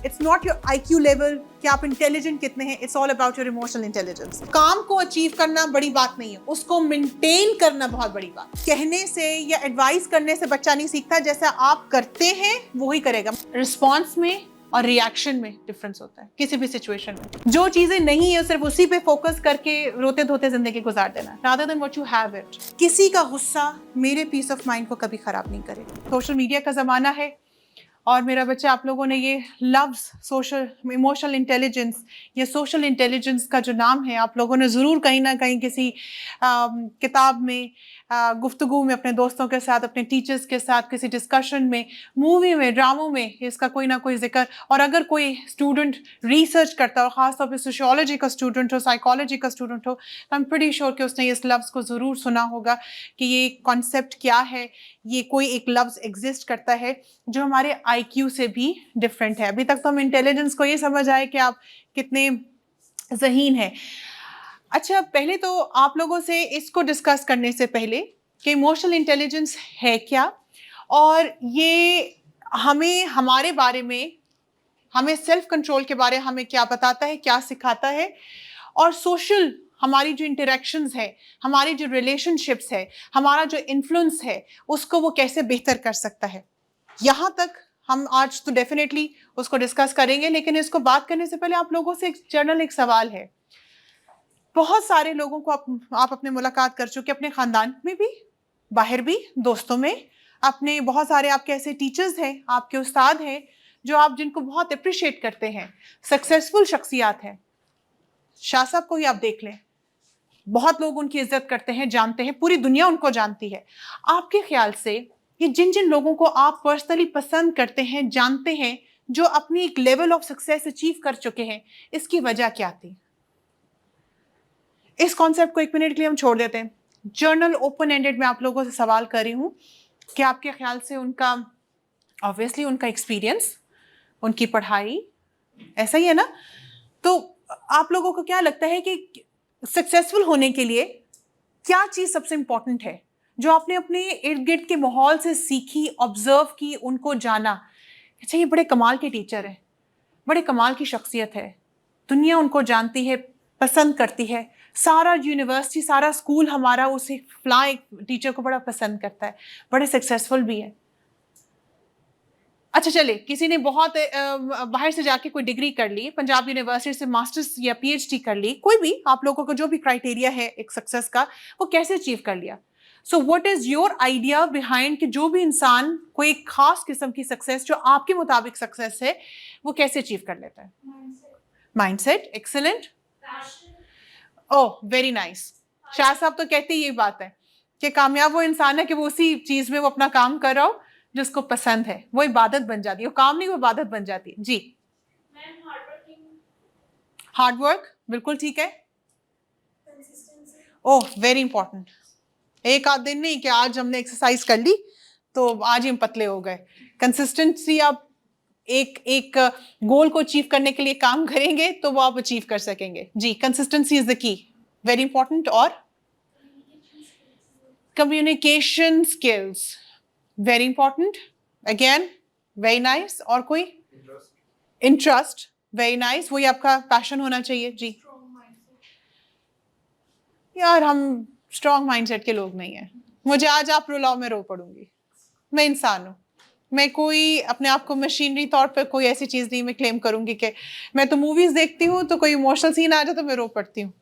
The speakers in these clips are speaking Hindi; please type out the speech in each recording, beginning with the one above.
It's not your IQ level कि आप इंटेलिजेंट कितने हैं, it's all about your emotional intelligence. काम को अचीव करना बड़ी बात नहीं है, उसको मेंटेन करना बहुत बड़ी बात। कहने से या एडवाइस करने से बच्चा नहीं सीखता, जैसा आप करते हैं वो ही करेगा। रिस्पॉन्स में और रिएक्शन में डिफरेंस होता है किसी भी सिचुएशन में। जो चीजें नहीं है सिर्फ उसी पे फोकस करके रोते धोते जिंदगी गुजार देना, rather than what you have it. किसी का गुस्सा मेरे पीस ऑफ माइंड को कभी खराब नहीं करेगा। सोशल मीडिया का जमाना है और मेरा बच्चा, आप लोगों ने ये लव्स सोशल इमोशनल इंटेलिजेंस या सोशल इंटेलिजेंस का जो नाम है, आप लोगों ने ज़रूर कहीं ना कहीं किसी किताब में, गुफ्तगू में, अपने दोस्तों के साथ, अपने टीचर्स के साथ, किसी डिस्कशन में, मूवी में, ड्रामों में इसका कोई ना कोई जिक्र। और अगर कोई स्टूडेंट रिसर्च करता हो, ख़ासतौर पे सोशियोलॉजी का स्टूडेंट हो, साइकोलॉजी का स्टूडेंट हो, तो आई एम प्रीटी श्योर कि उसने इस लफ्ज़ को ज़रूर सुना होगा कि ये कॉन्सेप्ट क्या है। ये कोई एक लफ्ज़ एग्जिस्ट करता है जो हमारे IQ से भी डिफरेंट है। अभी तक तो हम इंटेलिजेंस को ये समझ आए कि आप कितने ज़हीन हैं। अच्छा, पहले तो आप लोगों से इसको डिस्कस करने से पहले कि इमोशनल इंटेलिजेंस है क्या, और ये हमें हमारे बारे में, हमें सेल्फ कंट्रोल के बारे में हमें क्या बताता है, क्या सिखाता है, और सोशल हमारी जो इंटरेक्शंस है, हमारी जो रिलेशनशिप्स है, हमारा जो इन्फ्लुएंस है, उसको वो कैसे बेहतर कर सकता है। यहाँ तक हम आज तो डेफिनेटली उसको डिस्कस करेंगे, लेकिन इसको बात करने से पहले आप लोगों से एक सवाल है। बहुत सारे लोगों को आप अपने मुलाकात कर चुके, अपने ख़ानदान में भी, बाहर भी, दोस्तों में, अपने बहुत सारे आपके ऐसे टीचर्स हैं, आपके उस्ताद हैं जो आप जिनको बहुत अप्रिशिएट करते हैं, सक्सेसफुल शख्सियात हैं। शाह साहब को ही आप देख लें, बहुत लोग उनकी इज्जत करते हैं, जानते हैं, पूरी दुनिया उनको जानती है। आपके ख्याल से ये जिन जिन लोगों को आप पर्सनली पसंद करते हैं, जानते हैं, जो अपनी एक लेवल ऑफ सक्सेस अचीव कर चुके हैं, इसकी वजह क्या थी? इस कॉन्सेप्ट को एक मिनट के लिए हम छोड़ देते हैं। जर्नल ओपन एंडेड में आप लोगों से सवाल कर रही हूँ कि आपके ख्याल से उनका, ऑब्वियसली उनका एक्सपीरियंस, उनकी पढ़ाई, ऐसा ही है ना? तो आप लोगों को क्या लगता है कि सक्सेसफुल होने के लिए क्या चीज़ सबसे इंपॉर्टेंट है जो आपने अपने इर्द गिर्द के माहौल से सीखी, ऑब्जर्व की, उनको जाना? अच्छा, ये बड़े कमाल के टीचर हैं, बड़े कमाल की शख्सियत है, दुनिया उनको जानती है, पसंद करती है, सारा यूनिवर्सिटी, सारा स्कूल हमारा उस एक फलां एक टीचर को बड़ा पसंद करता है, बड़े सक्सेसफुल भी है। अच्छा चले, किसी ने बहुत बाहर से जाके कोई डिग्री कर ली, पंजाब यूनिवर्सिटी से मास्टर्स या PhD कर ली, कोई भी, आप लोगों को जो भी क्राइटेरिया है एक सक्सेस का, वो कैसे अचीव कर लिया? So what is your idea behind कि जो भी इंसान कोई एक खास किस्म की सक्सेस जो आपके मुताबिक सक्सेस है, वो कैसे अचीव कर लेता है? Mindset, excellent. Oh, very nice. Shah साहब तो कहते ही यही बात है कि कामयाब वो इंसान है कि वो उसी चीज में वो अपना काम कर रहा हो जिसको पसंद है, वो इबादत बन जाती है, वो काम नहीं, वो इबादत बन जाती है। जी, हार्ड वर्क, बिल्कुल ठीक है। ओह, वेरी इंपॉर्टेंट। एक आध दिन नहीं कि आज हमने एक्सरसाइज कर ली तो आज ही हम पतले हो गए। कंसिस्टेंसी, आप एक एक गोल को अचीव करने के लिए काम करेंगे तो वो आप अचीव कर सकेंगे। जी, consistency is the key, very important. और communication skills, very important again, very nice. और कोई? इंटरेस्ट, वेरी नाइस, वही आपका पैशन होना चाहिए। जी यार, हम स्ट्रॉन्ग माइंडसेट के लोग नहीं हैं। मुझे आज आप रुलाओ, मैं रो पड़ूंगी। मैं इंसान हूँ, मैं कोई अपने आप को मशीनरी तौर पर कोई ऐसी चीज़ नहीं मैं क्लेम करूंगी कि मैं तो मूवीज़ देखती हूँ तो कोई इमोशनल सीन आ जाए तो मैं रो पड़ती हूँ,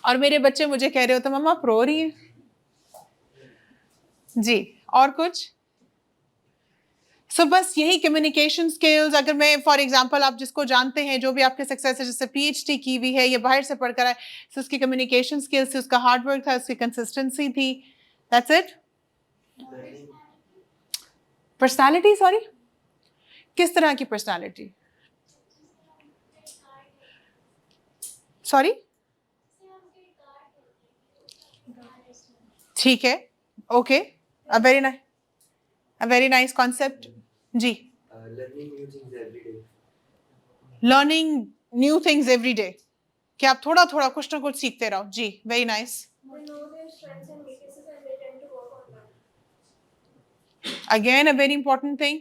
और मेरे बच्चे मुझे कह रहे होते मम्मा आप रो रही हैं। जी, और कुछ? सो बस यही कम्युनिकेशन स्किल्स। अगर मैं फॉर एग्जांपल, आप जिसको जानते हैं, जो भी आपके सक्सेस है, जैसे PhD की हुई है या बाहर से पढ़कर आए, तो उसकी कम्युनिकेशन स्किल्स थी, उसका हार्ड वर्क था, उसकी कंसिस्टेंसी थी, दैट्स इट। पर्सनालिटी, सॉरी, किस तरह की पर्सनालिटी? सॉरी, ठीक है, okay, a very nice concept. जी, learning new things every day, कि आप थोड़ा थोड़ा कुछ ना कुछ सीखते रहो। जी, very nice. Again a very important thing,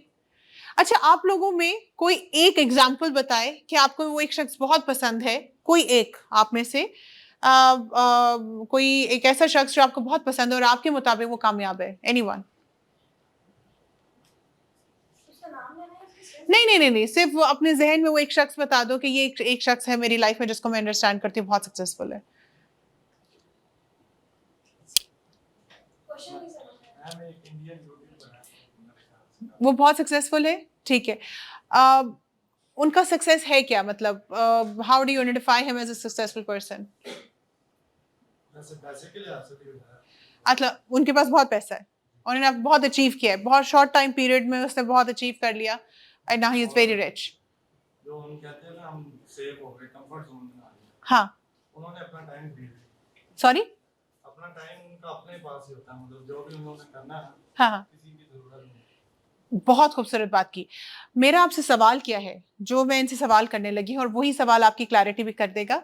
अच्छा, आप लोगों में कोई एक एग्जाम्पल बताए कि आपको वो एक शख्स बहुत पसंद है, कोई एक आप में से कोई एक ऐसा शख्स जो आपको बहुत पसंद है और आपके मुताबिक वो कामयाब है, एनीवन? नहीं, सिर्फ वो अपने जहन में वो एक शख्स बता दो कि ये एक शख्स है मेरी लाइफ में जिसको मैं अंडरस्टैंड करती हूँ, बहुत सक्सेसफुल है। वो बहुत सक्सेसफुल है, ठीक है। उनका सक्सेस है क्या, मतलब how do you identify him as a successful person? मतलब उनके पास बहुत पैसा है, उन्होंने बहुत अचीव किया है, बहुत शॉर्ट टाइम पीरियड में उसने बहुत अचीव कर लिया, and now he is very rich. जो हम कहते हैं ना, हम सेव हो गए, कंफर्ट जोन में आ गए। हाँ, उन्होंने अपना टाइम दे दिया। सॉरी, अपना टाइम उनका अपने पास ही होता है, मतलब जो भी उन्होंने करना है, हाँ, किसी की जरूरत नहीं। बहुत खूबसूरत बात की। मेरा आपसे सवाल क्या है, जो मैं इनसे सवाल करने लगी हूँ, और वही सवाल आपकी क्लैरिटी भी कर देगा।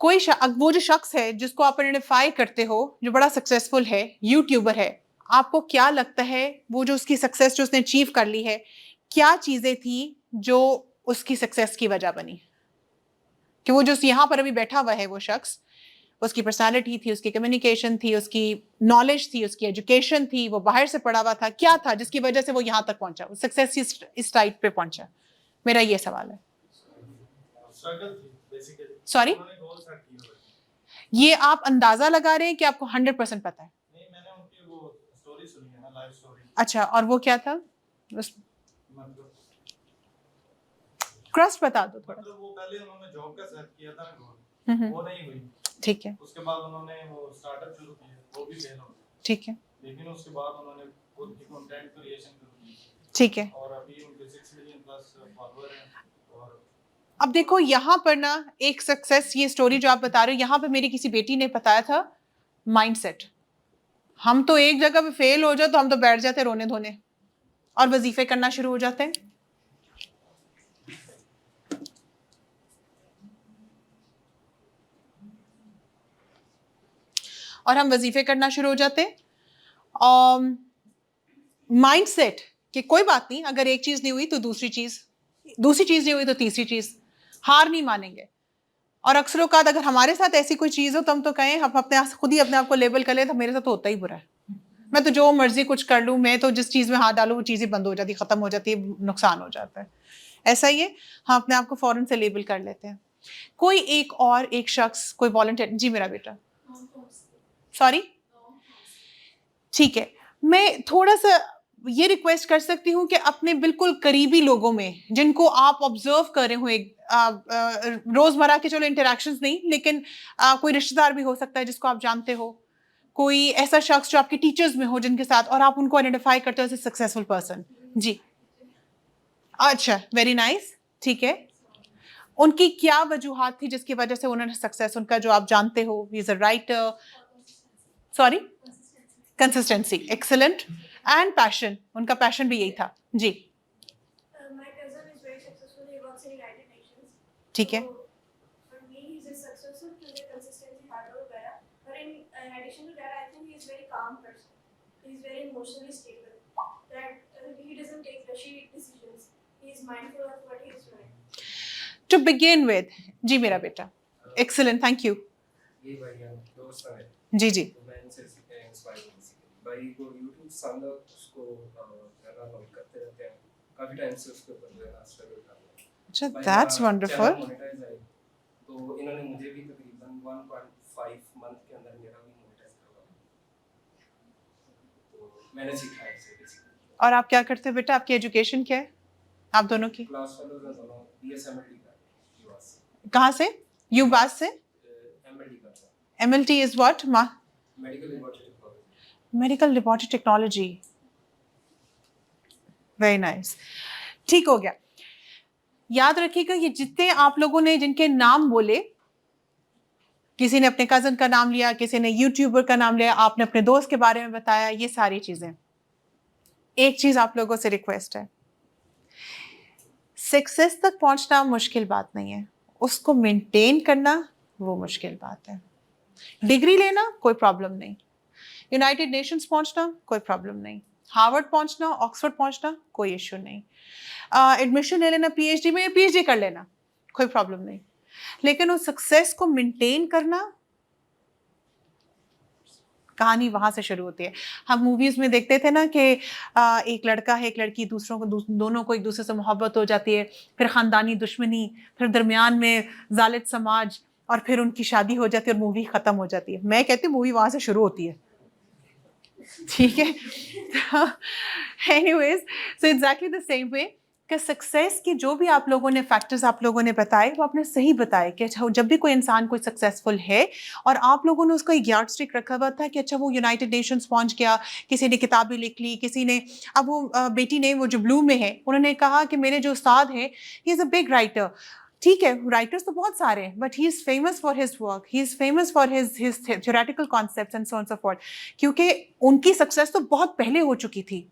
वो जो शख्स है जिसको आप आइडेंटिफाई करते हो जो बड़ा सक्सेसफुल है, यूट्यूबर है, आपको क्या लगता है वो जो उसकी सक्सेस जो उसने अचीव कर ली है, क्या चीजें थी जो उसकी सक्सेस की वजह बनी? कि वो जो यहाँ पर अभी बैठा हुआ है वो शख्स, उसकी पर्सनालिटी थी, उसकी कम्युनिकेशन थी, उसकी नॉलेज थी, उसकी एजुकेशन थी, वो बाहर से पढ़ा हुआ था, क्या था जिसकी वजह से वो यहाँ तक पहुंचा, वो सक्सेस इस टाइप पे पहुंचा? मेरा ये सवाल है। सॉरी, ये आप अंदाजा लगा रहे हैं कि आपको 100% पता है? नहीं, मैंने उनकी वो स्टोरी सुनी है ना, लाइफ स्टोरी। अच्छा, और वो क्या था? क्रस्ट बता दो थोड़ा। मतलब वो पहले उन्होंने जॉब का सेट किया था ना, वो नहीं हुई, ठीक है। उसके बाद उन्होंने वो स्टार्टअप शुरू किया, वो भी फेल हो गया, ठीक है। लेकिन उसके बाद उन्होंने खुद की कंटेंट क्रिएशन शुरू की, ठीक है। और अभी उनके 6 मिलियन प्लस फॉलोअर हैं। और अब देखो यहाँ पर ना एक सक्सेस, ये स्टोरी जो आप बता रहे हो, यहाँ पे मेरी किसी बेटी ने बताया था माइंडसेट। हम तो एक जगह पे फेल हो जाए तो हम तो बैठ जाते रोने धोने और वजीफे करना शुरू हो जाते हैं। और हम वजीफे करना शुरू हो जाते हैं। माइंडसेट कि कोई बात नहीं, अगर एक चीज नहीं हुई तो दूसरी चीज नहीं हुई तो तीसरी चीज, हार नहीं मानेंगे। और अक्सर औकात अगर हमारे साथ ऐसी कोई चीज हो तो हम तो कहें, हम अपने खुद ही अपने आप को लेबल कर ले तो मेरे साथ तो होता ही बुरा है, मैं तो जो मर्जी कुछ कर लूँ, मैं तो जिस चीज में हाथ डालूँ वो चीज ही बंद हो जाती है, खत्म हो जाती है, नुकसान हो जाता है। ऐसा ही है, हम अपने आप को फौरन से लेबल कर लेते हैं। कोई एक शख्स, कोई वॉलंटियर। जी मेरा बेटा, सॉरी, ठीक है। मैं थोड़ा सा ये रिक्वेस्ट कर सकती हूँ कि अपने बिल्कुल करीबी लोगों में जिनको आप ऑब्जर्व कर रहे हो, रोजमर्रा के चलो इंटरेक्शंस नहीं, लेकिन कोई रिश्तेदार भी हो सकता है जिसको आप जानते हो, कोई ऐसा शख्स जो आपके टीचर्स में हो जिनके साथ, और आप उनको आइडेंटिफाई करते हो एज ए सक्सेसफुल पर्सन। जी, अच्छा, वेरी नाइस, ठीक है। उनकी क्या वजूहात थी जिसकी वजह से उन्होंने सक्सेस, उनका जो आप जानते हो, is a writer, sorry, consistency, excellent, and passion, उनका पैशन भी यही था। जी, ठीक है। To begin with, जी मेरा बेटा, excellent, thank you. ये भाई हम दोस्त हैं, जी जी, तो मैं इनसे सीखे, इंस्पायर हुए सीखे। भाई को यूट्यूब सामने उसको करना नोट करते रहते हैं, काफी टाइम से उसके ऊपर जो है ना स्ट्रगल कर रहे हैं। अच्छा, that's wonderful. मोनेटाइज है, तो इन्होंने मुझे भी तकरीबन 1.5 मंथ के अंदर मेरा भी मोनेटाइज करवा, तो मैंने सीखा है इससे बेसिकली। और आप क्या करते हो बेटा, आपकी एजुकेशन क्या है आप दोनों की? क्लास फेलोज हैं दोनों, बीएसएमएलटी का यूएस। कहाँ से? यूबास से? एमएलटी का। MLT is what? Medical laboratory technology. Medical laboratory technology, very nice, ठीक हो गया। याद रखिएगा, ये जितने आप लोगों ने जिनके नाम बोले, किसी ने अपने कजन का नाम लिया, किसी ने यूट्यूबर का नाम लिया, आपने अपने दोस्त के बारे में बताया, ये सारी चीजें, एक चीज आप लोगों से रिक्वेस्ट है, सक्सेस तक पहुंचना मुश्किल बात नहीं है, उसको मेंटेन करना वो मुश्किल बात है। डिग्री लेना कोई प्रॉब्लम नहीं, यूनाइटेड नेशंस पहुंचना कोई प्रॉब्लम नहीं, हार्वर्ड पहुंचना, ऑक्सफोर्ड पहुंचना, कोई इश्यू नहीं। एडमिशन ले लेना पीएचडी में, पीएचडी कर लेना, कोई प्रॉब्लम नहीं। लेकिन उस सक्सेस को मेंटेन करना, कहानी वहां से शुरू होती है। हम मूवीज में देखते थे ना कि एक लड़का है, एक लड़की, दोनों को एक दूसरे से मोहब्बत हो जाती है, फिर खानदानी दुश्मनी, फिर दरमियान में जालिद समाज, और फिर उनकी शादी हो जाती है और मूवी खत्म हो जाती है। मैं कहती हूँ मूवी वहां से शुरू होती है, ठीक है। Anyways, so exactly the same way कि सक्सेस की जो भी आप लोगों ने फैक्टर्स आप लोगों ने बताए, वो आपने सही बताए कि अच्छा जब भी कोई इंसान कोई सक्सेसफुल है, और आप लोगों ने उसका एक यार्ड स्टिक रखा हुआ था कि अच्छा वो यूनाइटेड नेशंस पहुंच गया, किसी ने किताबें लिख ली, किसी ने, अब वो बेटी ने, वो जो ब्लू में है, उन्होंने कहा कि मेरे जो उस्ताद हैं, he is a big writer. ठीक है, राइटर्स तो बहुत सारे हैं, but he is famous for his work, he is famous for his theoretical concepts and so on so forth, क्योंकि उनकी सक्सेस तो बहुत पहले हो चुकी थी।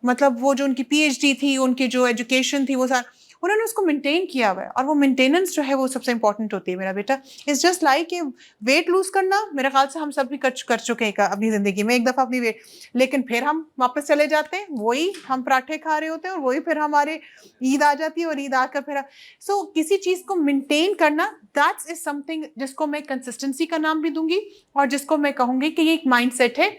मतलब वो जो उनकी पीएचडी थी, उनकी जो एजुकेशन थी, वो सारा उन्होंने उसको मेंटेन किया हुआ है, और वो मेंटेनेंस जो है वो सबसे इंपॉर्टेंट होती है मेरा बेटा। इट्स जस्ट लाइक कि वेट लूज करना, मेरे ख्याल से हम सब भी कर चुके हैं अपनी ज़िंदगी में एक दफ़ा अपनी वेट, लेकिन फिर हम वापस चले जाते हैं, वही हम पराठे खा रहे होते हैं, और वही फिर हमारे ईद आ जाती है, और ईद आकर फिर सो किसी चीज़ को मेंटेन करना, दैट्स इज समथिंग जिसको मैं कंसिस्टेंसी का नाम भी दूंगी, और जिसको मैं कहूँगी कि ये एक माइंड सेट है,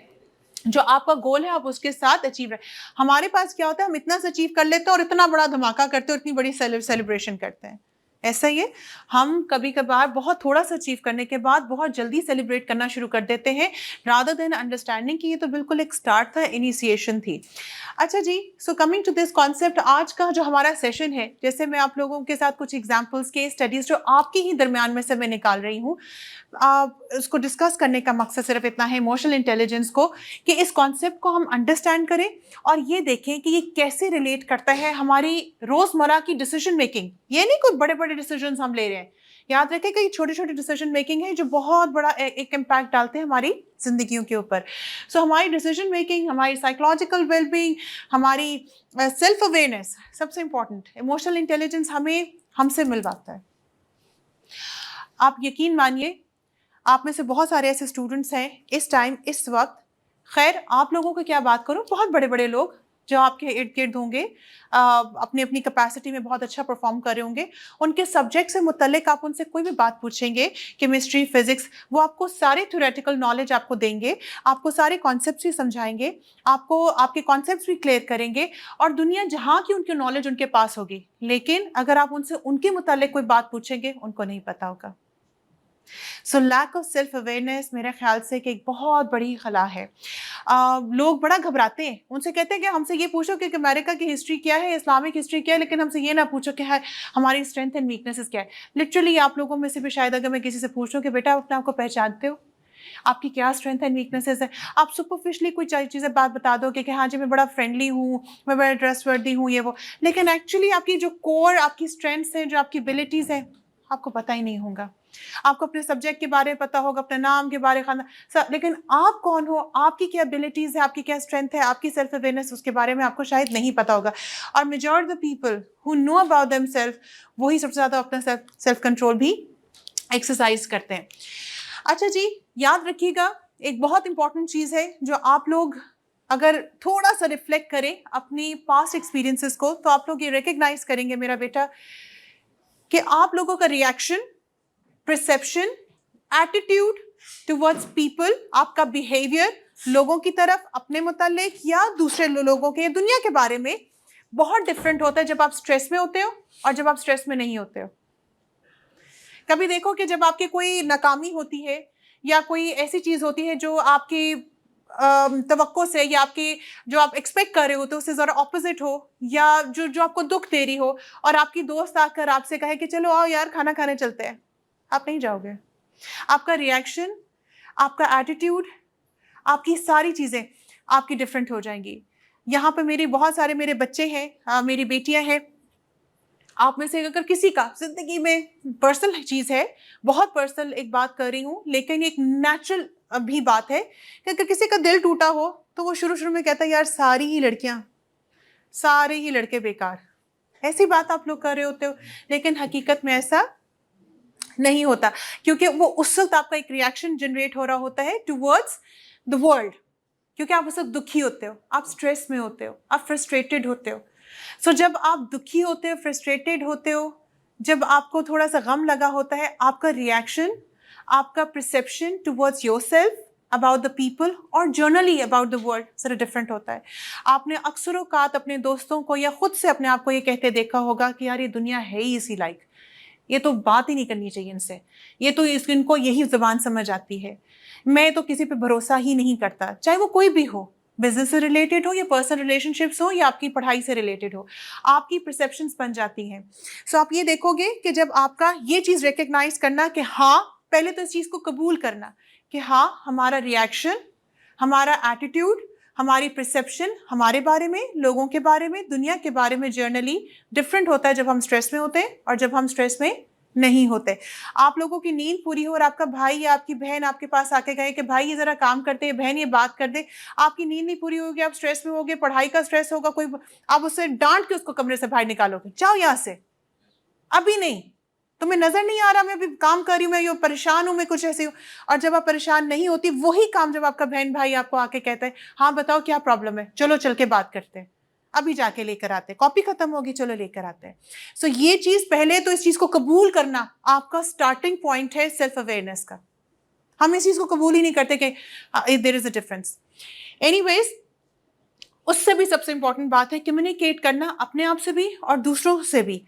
जो आपका गोल है आप उसके साथ अचीव रहे। हमारे पास क्या होता है, हम इतना सा अचीव कर लेते हैं और इतना बड़ा धमाका करते हैं और इतनी बड़ी सेलिब्रेशन करते हैं। ऐसा ही है, हम कभी कभार बहुत थोड़ा सा अचीव करने के बाद बहुत जल्दी सेलिब्रेट करना शुरू कर देते हैं, रादर देन अंडरस्टैंडिंग कि ये तो बिल्कुल एक स्टार्ट था, इनिशिएशन थी। अच्छा जी, so coming to this concept, आज का जो हमारा सेशन है, जैसे मैं आप लोगों के साथ कुछ एग्जाम्पल्स के स्टडीज जो आपके ही दरमियान में से मैं निकाल रही हूँ, उसको डिस्कस करने का मकसद सिर्फ इतना है इमोशनल इंटेलिजेंस को, कि इस कॉन्सेप्ट को हम अंडरस्टैंड करें और ये देखें कि ये कैसे रिलेट करता है हमारी रोजमर्रा की डिसीजन मेकिंग। ये नहीं कोई बड़े बड़े डिसीजन हम ले रहे हैं, याद रखें कि छोटे छोटे डिसीजन मेकिंग है जो बहुत बड़ा एक इम्पैक्ट डालते हैं हमारी जिंदगियों के ऊपर। सो हमारी डिसीजन मेकिंग, हमारी साइकोलॉजिकल वेलबींग, हमारी सेल्फ अवेयरनेस, सबसे इंपॉर्टेंट इमोशनल इंटेलिजेंस हमें हमसे मिलवाता है। आप यकीन मानिए, आप में से बहुत सारे ऐसे स्टूडेंट्स हैं इस टाइम, इस वक्त, खैर आप लोगों को क्या बात करूं, बहुत बड़े बड़े लोग जो आपके इर्द गिर्द होंगे, अपनी अपनी कैपेसिटी में बहुत अच्छा परफॉर्म कर रहे होंगे, उनके सब्जेक्ट से मुतल्लिक आप उनसे कोई भी बात पूछेंगे, केमिस्ट्री, फिजिक्स, वो आपको सारे थ्योरेटिकल नॉलेज आपको देंगे, आपको सारे कॉन्सेप्ट्स भी समझाएंगे, आपको आपके कॉन्सेप्ट्स भी क्लियर करेंगे, और दुनिया जहाँ की उनकी नॉलेज उनके पास होगी, लेकिन अगर आप उनसे उनके मुतल्लिक कोई बात पूछेंगे, उनको नहीं पता होगा। So lack of self awareness मेरे ख्याल से कि एक बहुत बड़ी खला है। लोग बड़ा घबराते हैं, उनसे कहते हैं कि हमसे ये पूछो कि अमेरिका की हिस्ट्री क्या है, इस्लामिक हिस्ट्री क्या है, लेकिन हमसे ये ना पूछो कि हमारी स्ट्रेंथ एंड वीकनेसेस क्या है। लिटरली आप लोगों में से भी शायद अगर मैं किसी से पूछूं कि बेटा अपने आप को पहचानते हो, आपकी क्या स्ट्रेंथ एंड वीकनेसेस है, आप सुपरफिशली कोई चीज़ें बात बता दोगे कि हाँ जी मैं बड़ा फ्रेंडली हूँ, मैं बड़ा ट्रस्टवर्दी हूँ, ये वो, लेकिन एक्चुअली आपकी जो कोर, आपकी स्ट्रेंथ्स हैं, जो आपकी एबिलिटीज़ हैं, आपको पता ही नहीं होगा। आपको अपने सब्जेक्ट के बारे में पता होगा, अपने नाम के बारे में, लेकिन आप कौन हो, आपकी क्या एबिलिटीज़ है, आपकी क्या स्ट्रेंथ है, आपकी सेल्फ अवेयरनेस, उसके बारे में आपको शायद नहीं पता होगा। और majority the people who know about themselves, वही सबसे ज़्यादा अपना सेल्फ कंट्रोल भी एक्सरसाइज करते हैं। अच्छा जी, याद रखिएगा, एक बहुत इंपॉर्टेंट चीज़ है जो आप लोग अगर थोड़ा सा रिफ्लेक्ट करें अपनी पास्ट एक्सपीरियंसेस को, तो आप लोग ये रिकग्नाइज करेंगे मेरा बेटा कि आप लोगों का reaction, perception, attitude towards people, आपका बिहेवियर लोगों की तरफ, अपने मुताल्लिक या दूसरे लोगों के, दुनिया के बारे में बहुत डिफरेंट होता है जब आप स्ट्रेस में होते हो और जब आप स्ट्रेस में नहीं होते हो। कभी देखो कि जब आपकी कोई नाकामी होती है या कोई ऐसी चीज़ होती है जो आपकी तवक्को से या आपकी जो आप एक्सपेक्ट कर रहे होते हो उससे ज़रा ऑपोजिट हो, या जो आपको दुख दे रही हो, और आपकी दोस्त आकर आपसे कहे कि चलो आओ यार खाना खाने चलते हैं, आप नहीं जाओगे। आपका रिएक्शन, आपका एटीट्यूड, आपकी सारी चीज़ें आपकी डिफरेंट हो जाएंगी। यहाँ पे मेरे बहुत सारे मेरे बच्चे हैं, मेरी बेटियाँ हैं, आप में से अगर किसी का जिंदगी में पर्सनल चीज़ है, बहुत पर्सनल एक बात कर रही हूँ, लेकिन एक नेचुरल भी बात है कि अगर किसी का दिल टूटा हो तो वो शुरू में कहता है यार सारी ही लड़कियाँ, सारे ही लड़के बेकार, ऐसी बात आप लोग कर रहे होते हो, लेकिन हकीकत में ऐसा नहीं होता, क्योंकि वो उस वक्त आपका एक रिएक्शन जनरेट हो रहा होता है टुवर्ड्स द वर्ल्ड, क्योंकि आप उस वक्त दुखी होते हो, आप स्ट्रेस में होते हो, आप फ्रस्ट्रेटेड होते हो। सो जब आप दुखी होते हो, फ्रस्ट्रेटेड होते हो, जब आपको थोड़ा सा गम लगा होता है, आपका रिएक्शन, आपका perception towards yourself, about the people और जनरली अबाउट द वर्ल्ड जरा डिफरेंट होता है। आपने अक्सर औकात अपने दोस्तों को या खुद से अपने आप को ये कहते देखा होगा कि यार ये दुनिया है ही इसी लायक, ये तो बात ही नहीं करनी चाहिए इनसे, ये तो इनको यही ज़बान समझ आती है, मैं तो किसी पे भरोसा ही नहीं करता, चाहे वो कोई भी हो, बिजनेस से रिलेटेड हो या पर्सनल रिलेशनशिप्स हो या आपकी पढ़ाई से रिलेटेड हो, आपकी परसेप्शंस बन जाती हैं। सो आप ये देखोगे कि जब आपका ये चीज़ रिकग्नाइज करना कि हाँ, पहले तो इस चीज़ को कबूल करना कि हाँ, हमारा रिएक्शन, हमारा एटीट्यूड, हमारी परसेप्शन हमारे बारे में, लोगों के बारे में, दुनिया के बारे में जर्नली डिफरेंट होता है जब हम स्ट्रेस में होते हैं और जब हम स्ट्रेस में नहीं होते। आप लोगों की नींद पूरी हो और आपका भाई या आपकी बहन आपके पास आके कहे कि भाई ये ज़रा काम करते हैं, बहन ये बात कर दे, आपकी नींद नहीं पूरी होगी, आप स्ट्रेस में होगे, पढ़ाई का स्ट्रेस होगा, कोई आप उससे डांट के उसको कमरे से बाहर निकालोगे, जाओ यहाँ से, अभी नहीं, तुम्हें नजर नहीं आ रहा मैं अभी काम कर रही हूँ, मैं ये परेशान हूँ, मैं कुछ ऐसी हूँ। और जब आप परेशान नहीं होती, वही काम जब आपका बहन भाई आपको आके कहता है हाँ बताओ क्या प्रॉब्लम है, चलो चल के बात करते हैं, अभी जाके लेकर आते हैं, कॉपी खत्म होगी चलो लेकर आते हैं। सो ये चीज पहले तो इस चीज को कबूल करना आपका स्टार्टिंग पॉइंट है सेल्फ अवेयरनेस का। हम इस चीज को कबूल ही नहीं करते कि there is a difference. Anyways, उससे भी सबसे इंपॉर्टेंट बात है कम्युनिकेट करना अपने आप से भी और दूसरों से भी।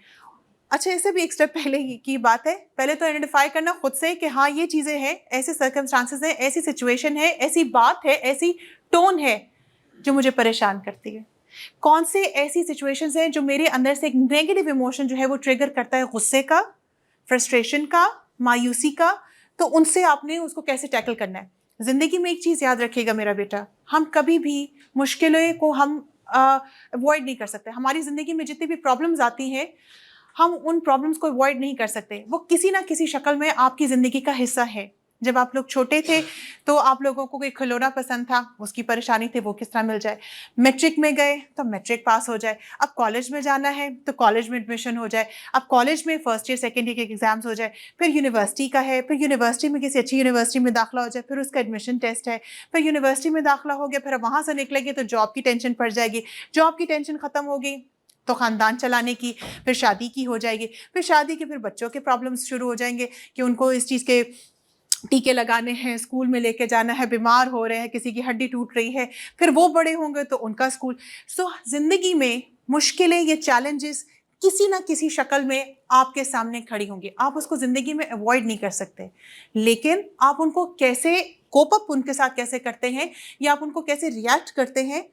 अच्छा, इससे भी एक स्टेप पहले की बात है, पहले तो आइडेंटिफाई करना खुद से कि हाँ ये चीज़ें हैं, ऐसे सर्कमस्टांसेस हैं, ऐसी सिचुएशन है, ऐसी बात है, ऐसी टोन है जो मुझे परेशान करती है। कौन से ऐसी सिचुएशंस हैं जो मेरे अंदर से एक नेगेटिव इमोशन जो है वो ट्रिगर करता है, गुस्से का, फ्रस्ट्रेशन का, मायूसी का, तो उनसे आपने उसको कैसे टैकल करना है। ज़िंदगी में एक चीज़ याद रखिएगा मेरा बेटा, हम कभी भी मुश्किलों को हम अवॉइड नहीं कर सकते। हमारी ज़िंदगी में जितनी भी प्रॉब्लम्स आती हैं, हम उन प्रॉब्लम्स को अवॉइड नहीं कर सकते, वो किसी ना किसी शक्ल में आपकी ज़िंदगी का हिस्सा है। जब आप लोग छोटे थे तो आप लोगों को कोई खिलौना पसंद था, उसकी परेशानी थी वो किस तरह मिल जाए, मैट्रिक में गए तो मैट्रिक पास हो जाए, अब कॉलेज में जाना है तो कॉलेज में एडमिशन हो जाए, अब कॉलेज में फर्स्ट ईयर सेकेंड ईयर के एग्जाम्स हो जाए, फिर यूनिवर्सिटी का है, फिर यूनिवर्सिटी में किसी अच्छी यूनिवर्सिटी में दाखिला हो जाए, फिर उसका एडमिशन टेस्ट है, फिर यूनिवर्सिटी में दाखिला हो गया, फिर अब वहाँ से निकलेंगे तो जॉब की टेंशन पड़ जाएगी, जॉब की टेंशन ख़त्म होगी तो ख़ानदान चलाने की, फिर शादी की हो जाएगी, फिर शादी के फिर बच्चों के प्रॉब्लम्स शुरू हो जाएंगे कि उनको इस चीज़ के टीके लगाने हैं, स्कूल में लेके जाना है, बीमार हो रहे हैं, किसी की हड्डी टूट रही है, फिर वो बड़े होंगे तो उनका स्कूल। सो ज़िंदगी में मुश्किलें, ये चैलेंजेस किसी ना किसी शक्ल में आपके सामने खड़ी होंगी। आप उसको ज़िंदगी में अवॉइड नहीं कर सकते, लेकिन आप उनको कैसे कोप अप उनके साथ कैसे करते हैं या आप उनको कैसे रिएक्ट करते हैं,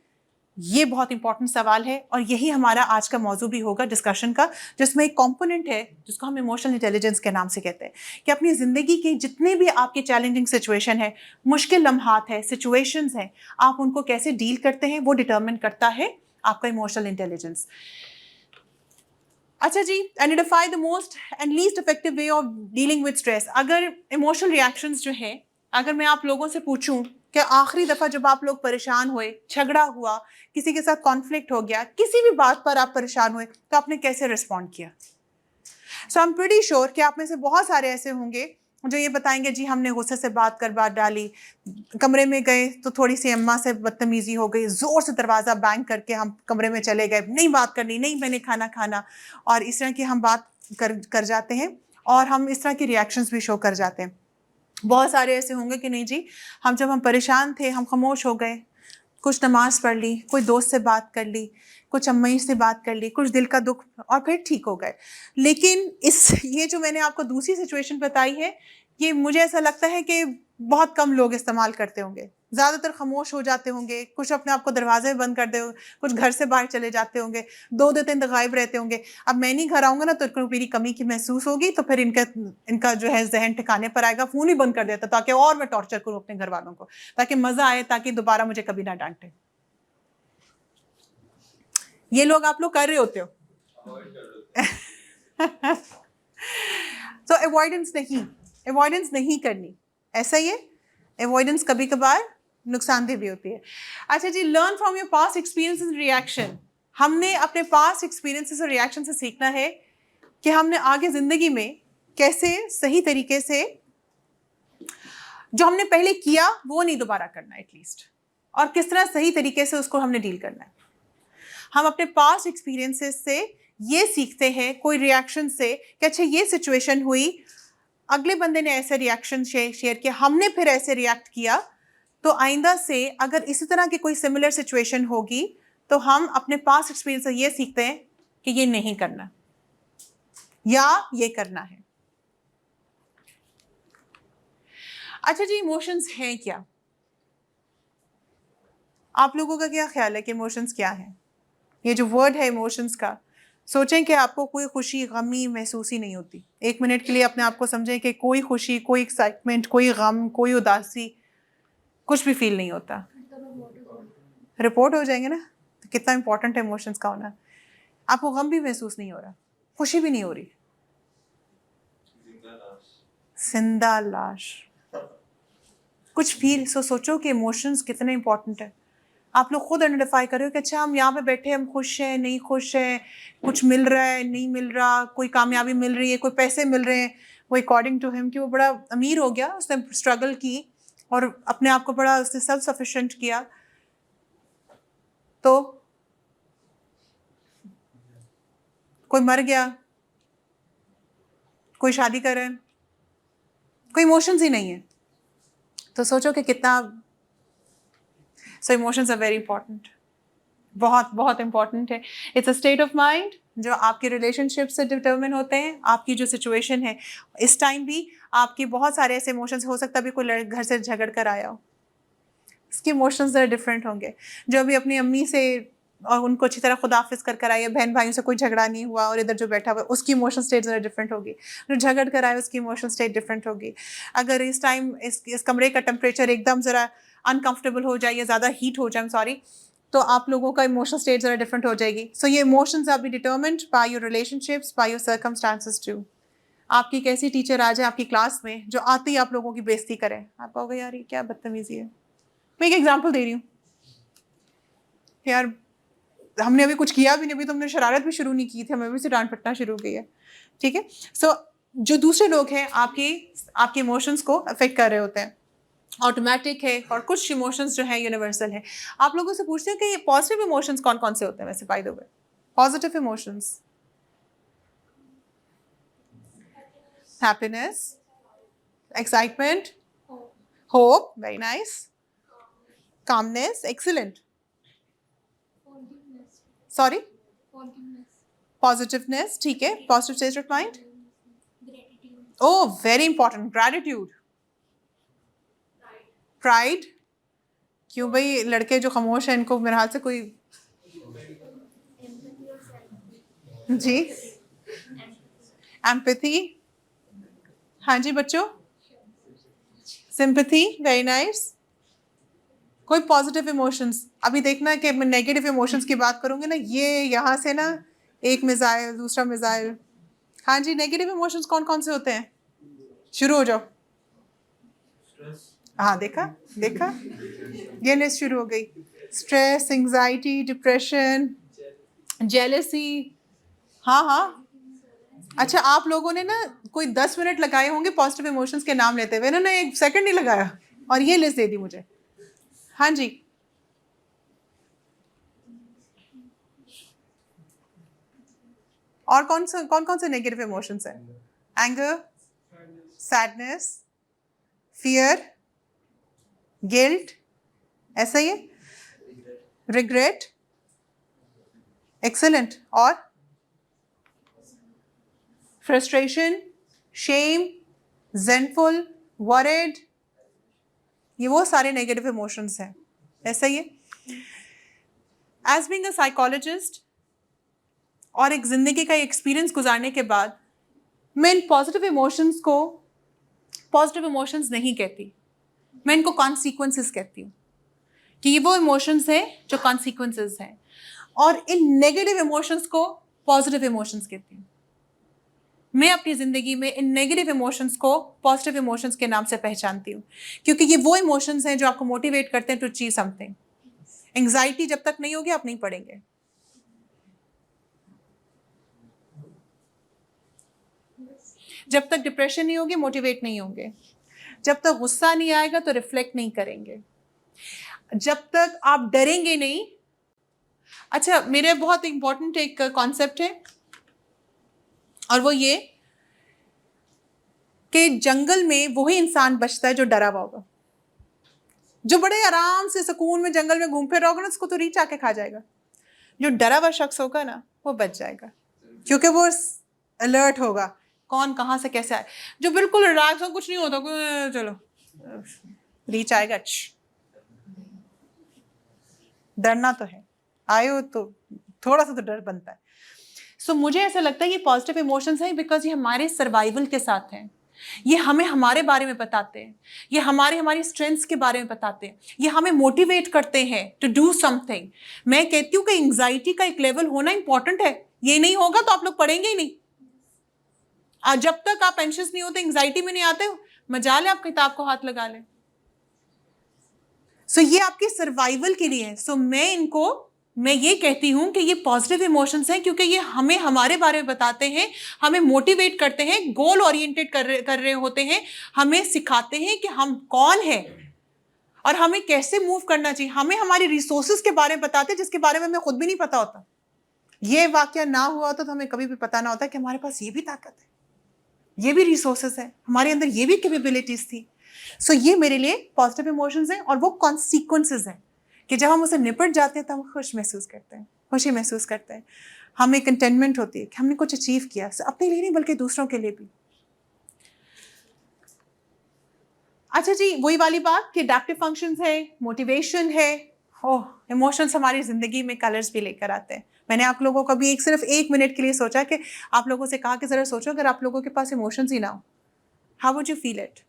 ये बहुत इंपॉर्टेंट सवाल है। और यही हमारा आज का मौजू भी होगा डिस्कशन का, जिसमें एक कंपोनेंट है जिसको हम इमोशनल इंटेलिजेंस के नाम से कहते हैं, कि अपनी ज़िंदगी के जितने भी आपके चैलेंजिंग सिचुएशन है, मुश्किल लम्हात है, सिचुएशंस हैं, आप उनको कैसे डील करते हैं वो डिटर्मिन करता है आपका इमोशनल इंटेलिजेंस। अच्छा जी, identify the most and least effective way of dealing with stress. अगर इमोशनल रिएक्शंस जो है, अगर मैं आप लोगों से पूछूं कि आखिरी दफ़ा जब आप लोग परेशान हुए, झगड़ा हुआ, किसी के साथ कॉन्फ्लिक्ट हो गया, किसी भी बात पर आप परेशान हुए, तो आपने कैसे रिस्पॉन्ड किया? सो आई एम प्रीटी श्योर कि आप में से बहुत सारे ऐसे होंगे जो ये बताएंगे जी हमने गुस्से से बात कर बात डाली, कमरे में गए तो थोड़ी सी अम्मा से बदतमीजी हो गई, ज़ोर से दरवाज़ा बैंग करके हम कमरे में चले गए, नहीं बात करनी, नहीं मैंने खाना खाना, और इस तरह की हम बात कर जाते हैं और हम इस तरह की रिएक्शंस भी शो कर जाते हैं। बहुत सारे ऐसे होंगे कि नहीं जी, जब हम परेशान थे हम खामोश हो गए, कुछ नमाज़ पढ़ ली, कोई दोस्त से बात कर ली, कुछ अम्मी से बात कर ली, कुछ दिल का दुख, और फिर ठीक हो गए। लेकिन ये जो मैंने आपको दूसरी सिचुएशन बताई है, ये मुझे ऐसा लगता है कि बहुत कम लोग इस्तेमाल करते होंगे, ज़्यादातर खामोश हो जाते होंगे, कुछ अपने आप को दरवाजे में बंद कर दे, कुछ घर से बाहर चले जाते होंगे, 2 दिन गायब रहते होंगे। अब मैं नहीं घर आऊँगा ना तो इनको मेरी कमी की महसूस होगी, तो फिर इनका जो है जहन ठिकाने पर आएगा, फ़ोन ही बंद कर देता ताकि और मैं टॉर्चर करूँ अपने घर वालों को, ताकि मज़ा आए, ताकि दोबारा मुझे कभी ना डांटे। ये लोग आप लोग कर रहे होते हो। तो अवॉइडेंस नहीं करनी, ऐसा ही है। अवॉइडेंस कभी कभार नुकसानदेह भी होती है। अच्छा जी, learn from your past experiences and reaction. हमने अपने पास्ट एक्सपीरियंसेस और रिएक्शन से सीखना है कि हमने आगे ज़िंदगी में कैसे सही तरीके से जो हमने पहले किया वो नहीं दोबारा करना एटलीस्ट। और किस तरह सही तरीके से उसको हमने डील करना है। हम अपने पास्ट एक्सपीरियंसेस से ये सीखते हैं, कोई रिएक्शन से, कि अच्छा ये सिचुएशन हुई, अगले बंदे ने ऐसे रिएक्शन शेयर किया, हमने फिर ऐसे रिएक्ट किया, तो आइंदा से अगर इसी तरह की कोई सिमिलर सिचुएशन होगी तो हम अपने पास्ट एक्सपीरियंस से ये सीखते हैं कि ये नहीं करना या ये करना है। अच्छा जी, इमोशंस हैं क्या? आप लोगों का क्या ख्याल है कि इमोशंस क्या है? ये जो वर्ड है इमोशंस का, सोचें कि आपको कोई खुशी गमी महसूस ही नहीं होती। एक मिनट के लिए अपने आप को समझें कि कोई खुशी, कोई एक्साइटमेंट, कोई गम, कोई उदासी, कुछ भी फील नहीं होता। रिपोर्ट हो जाएंगे ना। तो कितना इंपॉर्टेंट है इमोशंस का होना। आपको गम भी महसूस नहीं हो रहा, खुशी भी नहीं हो रही, जिंदा लाश। कुछ फील, सोचो कि इमोशंस कितने इंपॉर्टेंट है। आप लोग खुद आइडेंटिफाई करो कि अच्छा हम यहाँ पे बैठे, हम खुश हैं, नहीं खुश हैं, कुछ मिल रहा है, नहीं मिल रहा, कोई कामयाबी मिल रही है, कोई पैसे मिल रहे हैं। वो अकॉर्डिंग टू हिम कि वो बड़ा अमीर हो गया, उसने स्ट्रगल की और अपने आप को बड़ा उसने सेल्फ सफिशिएंट किया, तो कोई मर गया, कोई शादी कर रहा है, कोई इमोशंस ही नहीं है। तो सोचो कि कितना। सो इमोशंस आर वेरी इंपॉर्टेंट, बहुत बहुत इंपॉर्टेंट है। It's a state of mind जो आपके रिलेशनशिप से डिटर्मिन होते हैं। आपकी जो सिचुएशन है इस टाइम भी, आपके बहुत सारे ऐसे इमोशंस, हो सकता है भी कोई घर से झगड़ कर आया हो, इसके इमोशंस ज़रा डिफरेंट होंगे। जो अभी अपनी अम्मी से और उनको अच्छी तरह खुदाफिज कर आए, बहन भाइयों से कोई झगड़ा नहीं हुआ और इधर जो बैठा हुआ है उसकी इमोशनल स्टेट ज़रा डिफरेंट होगी। जो झगड़ कर आए उसकी इमोशनल स्टेट डिफरेंट होगी। अगर इस टाइम इस कमरे का टेम्परेचर एकदम ज़रा अनकंफर्टेबल हो जाए या ज़्यादा हीट हो जाए, सॉरी, तो आप लोगों का इमोशनल स्टेट ज़रा डिफरेंट हो जाएगी। सो ये emotions are be determined by your relationships, by your circumstances too. आपकी कैसी टीचर आ जाए आपकी क्लास में जो आते ही आप लोगों की बेइज्जती करें, आप कहोगे यार ये क्या बदतमीजी है। मैं एक एग्जाम्पल दे रही हूँ यार, हमने अभी कुछ किया भी नहीं, अभी तो हमने शरारत भी शुरू नहीं की थी, हमें भी से डांट पिटना शुरू हो गई है, ठीक है। सो जो दूसरे लोग हैं आपके इमोशंस को अफेक्ट कर रहे होते हैं, ऑटोमेटिक है, और कुछ इमोशंस जो है यूनिवर्सल है। आप लोगों से पूछते हैं कि ये पॉजिटिव इमोशंस कौन कौन से होते हैं वैसे, by the way? Positive emotions, happiness, excitement, hope, very nice, calmness, excellent, sorry, positiveness, ठीक है, positive state of mind, oh very important, gratitude, pride. क्यों भाई, लड़के जो खामोश हैं इनको मेरे हाथ से कोई जी, एम्पैथी, हाँ जी बच्चों, सिंपैथी, वेरी नाइस। कोई पॉजिटिव इमोशंस? अभी देखना है कि मैं नेगेटिव इमोशंस की बात करूंगी ना, ये यहाँ से ना एक मिसाइल दूसरा मिसाइल। हाँ जी, नेगेटिव इमोशंस कौन कौन से होते हैं? शुरू हो जाओ। हाँ देखा देखा, ये लिस्ट शुरू हो गई। Stress, anxiety, depression, jealousy. हाँ हाँ, अच्छा आप लोगों ने ना कोई 10 मिनट लगाए होंगे पॉजिटिव इमोशंस के नाम लेते हुए, इन्होंने 1 सेकंड नहीं लगाया और ये लिस्ट दे दी मुझे। हाँ जी, और कौन कौन से नेगेटिव इमोशंस हैं? एंगर, सैडनेस, फियर, गिल्ट, ऐसा ही है, रिग्रेट, एक्सेलेंट, और फ्रस्ट्रेशन, शेम, जेनफुल, वरीड, ये वो सारे नेगेटिव इमोशंस हैं, ऐसा ही है। एज बीइंग अ साइकोलॉजिस्ट और एक जिंदगी का एक्सपीरियंस गुजारने के बाद, मैं इन पॉजिटिव इमोशंस को पॉजिटिव इमोशंस नहीं कहती, मैं इनको कॉन्सिक्वेंसेस कहती हूँ, कि ये वो इमोशंस हैं जो कॉन्सिक्वेंसेस हैं, और इन नेगेटिव इमोशंस को पॉजिटिव इमोशंस कहती हूँ। मैं अपनी ज़िंदगी में इन नेगेटिव इमोशंस को पॉजिटिव इमोशंस के नाम से पहचानती हूँ, क्योंकि ये वो इमोशंस हैं जो आपको मोटिवेट करते हैं टू अचीव समथिंग। एंग्जाइटी जब तक नहीं होगी आप नहीं पढ़ेंगे, जब तक डिप्रेशन नहीं होगी मोटिवेट नहीं होंगे, जब तक गुस्सा नहीं आएगा तो रिफ्लेक्ट नहीं करेंगे। जब तक आप डरेंगे नहीं। अच्छा, मेरे बहुत इंपॉर्टेंट एक कॉन्सेप्ट है, और वो ये कि जंगल में वही इंसान बचता है जो डरा हुआ होगा। जो बड़े आराम से सुकून में जंगल में घूम फिर रहा होगा ना, उसको तो रीछ आके खा जाएगा। जो डरा हुआ शख्स होगा ना, वो बच जाएगा, क्योंकि वो अलर्ट होगा कौन कहाँ से कैसे आए। जो बिल्कुल रिलैक्स हो, कुछ नहीं होता, चलो रीच आएगा, डरना तो है, आए हो तो थोड़ा सा तो डर बनता है। सो मुझे ऐसा लगता है ये पॉजिटिव इमोशंस हैं बिकॉज ये हमारे सर्वाइवल के साथ हैं। ये हमें हमारे बारे में बताते हैं, ये हमारी स्ट्रेंथ्स के बारे में बताते हैं, ये हमें मोटिवेट करते हैं टू डू समथिंग। मैं कहती हूँ कि एंग्जाइटी का एक लेवल होना इंपॉर्टेंट है। ये नहीं होगा तो आप लोग पढ़ेंगे ही नहीं। जब तक आप एंशियस नहीं होते, एंग्जाइटी में नहीं आते, मजाल है आप किताब को हाथ लगा लें। सो ये आपके सर्वाइवल के लिए है। सो मैं ये कहती हूं कि ये पॉजिटिव इमोशंस हैं क्योंकि ये हमें हमारे बारे में बताते हैं, हमें मोटिवेट करते हैं, गोल ओरिएंटेड कर रहे होते हैं, हमें सिखाते हैं कि हम कौन हैं और हमें कैसे मूव करना चाहिए, हमें हमारी रिसोर्सेज के बारे में बताते हैं जिसके बारे में हमें खुद भी नहीं पता होता। ये वाकया ना हुआ होता तो हमें कभी भी पता ना होता कि हमारे पास ये भी ताकत है, ये भी रिसोर्सेज है, हमारे अंदर ये भी कैपेबिलिटीज थी। सो ये मेरे लिए पॉजिटिव इमोशंस हैं, और वो कॉन्सिक्वेंसेज हैं कि जब हम उसे निपट जाते हैं तो हम खुश महसूस करते हैं, खुशी महसूस करते हैं, हमें कंटेनमेंट होती है कि हमने कुछ अचीव किया, अपने लिए नहीं बल्कि दूसरों के लिए भी। अच्छा जी, वही वाली बात कि एडेप्टिव फंक्शंस है, मोटिवेशन है। ओह, इमोशंस हमारी जिंदगी में कलर्स भी लेकर आते हैं। मैंने आप लोगों को भी सिर्फ 1 मिनट के लिए सोचा कि आप लोगों से कहा कि जरा सोचो अगर आप लोगों के पास इमोशंस ही ना हो, how would you feel it?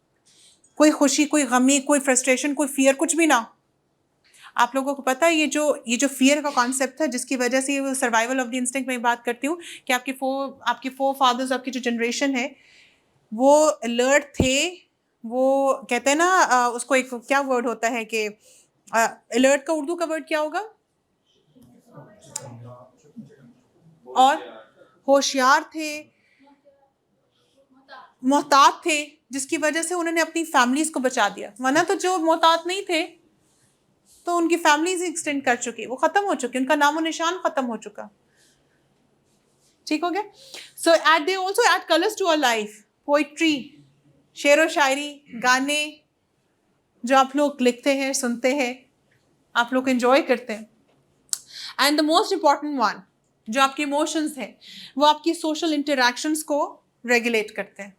कोई खुशी, कोई गमी, कोई फ्रस्ट्रेशन, कोई फियर, कुछ भी ना। आप लोगों को पता है ये जो फियर का कॉन्सेप्ट है जिसकी वजह से सर्वाइवल ऑफ द इंस्टिंक्ट में बात करती हूँ कि आपके फोर फादर्स, आपकी जो जनरेशन है वो अलर्ट थे। वो कहते हैं ना उसको एक क्या वर्ड होता है कि अलर्ट का उर्दू का वर्ड क्या होगा? और होशियार थे, मोहतात थे, जिसकी वजह से उन्होंने अपनी फैमिलीज को बचा दिया। वरना तो जो मोहतात नहीं थे तो उनकी फैमिलीज एक्सटेंड कर चुकी, वो खत्म हो चुकी, उनका नामो निशान खत्म हो चुका। ठीक हो गया? So they also add colours to our life. Poetry, शेर व शायरी, गाने जो आप लोग लिखते हैं, सुनते हैं, आप लोग एंजॉय करते हैं। And the most important one, जो आपके इमोशंस हैं, वो आपकी सोशल इंटरेक्शंस को रेगुलेट करते हैं।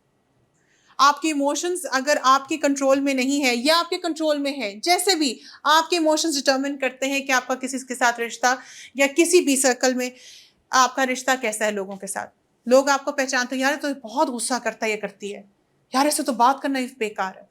आपके इमोशंस अगर आपके कंट्रोल में नहीं है या आपके कंट्रोल में है, जैसे भी आपके इमोशंस डिटरमिन करते हैं कि आपका किसी के साथ रिश्ता या किसी भी सर्कल में आपका रिश्ता कैसा है लोगों के साथ। लोग आपको पहचानते हैं, यार तो बहुत गुस्सा करता है, ये करती है, यार ऐसे तो बात करना बेकार है।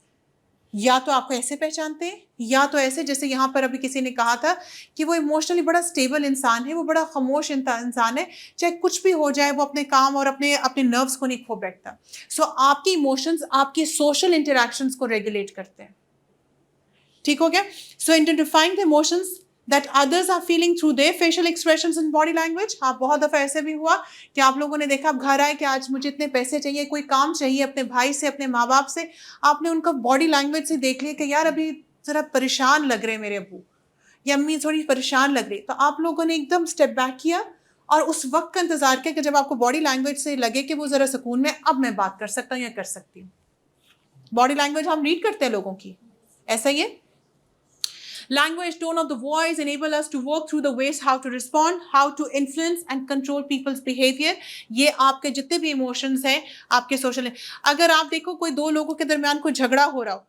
या तो आपको ऐसे पहचानते हैं या तो ऐसे, जैसे यहाँ पर अभी किसी ने कहा था कि वो इमोशनली बड़ा स्टेबल इंसान है, वो बड़ा खामोश इंसान है, चाहे कुछ भी हो जाए वो अपने काम और अपने नर्व्स को नहीं खो बैठता। सो आपकी इमोशंस आपकी सोशल इंटरेक्शंस को रेगुलेट करते हैं। ठीक हो गया? So identifying the emotions that others are feeling through their facial expressions and body language। हाँ, बहुत दफ़ा ऐसे भी हुआ कि आप लोगों ने देखा, आप घर आए कि आज मुझे इतने पैसे चाहिए, कोई काम चाहिए अपने भाई से, अपने माँ बाप से, आपने उनका बॉडी लैंग्वेज से देख लिया कि यार अभी ज़रा परेशान लग रहे मेरे अब्बू या अम्मी, थोड़ी परेशान लग रही। तो आप लोगों ने एकदम स्टेप बैक किया और उस वक्त का इंतज़ार किया कि जब आपको बॉडी लैंग्वेज से लगे कि वो ज़रा सुकून में, अब मैं बात कर सकता हूँ या कर सकती हूँ। बॉडी लैंग्वेज हम रीड करते हैं लोगों की, ऐसा ही है। Language, tone of the voice enable us to work through the ways how to respond, how to influence and control people's behavior। ये आपके जितने भी इमोशंस हैं, आपके सोशल, अगर आप देखो कोई दो लोगों के दरमियान कोई झगड़ा हो रहा हो,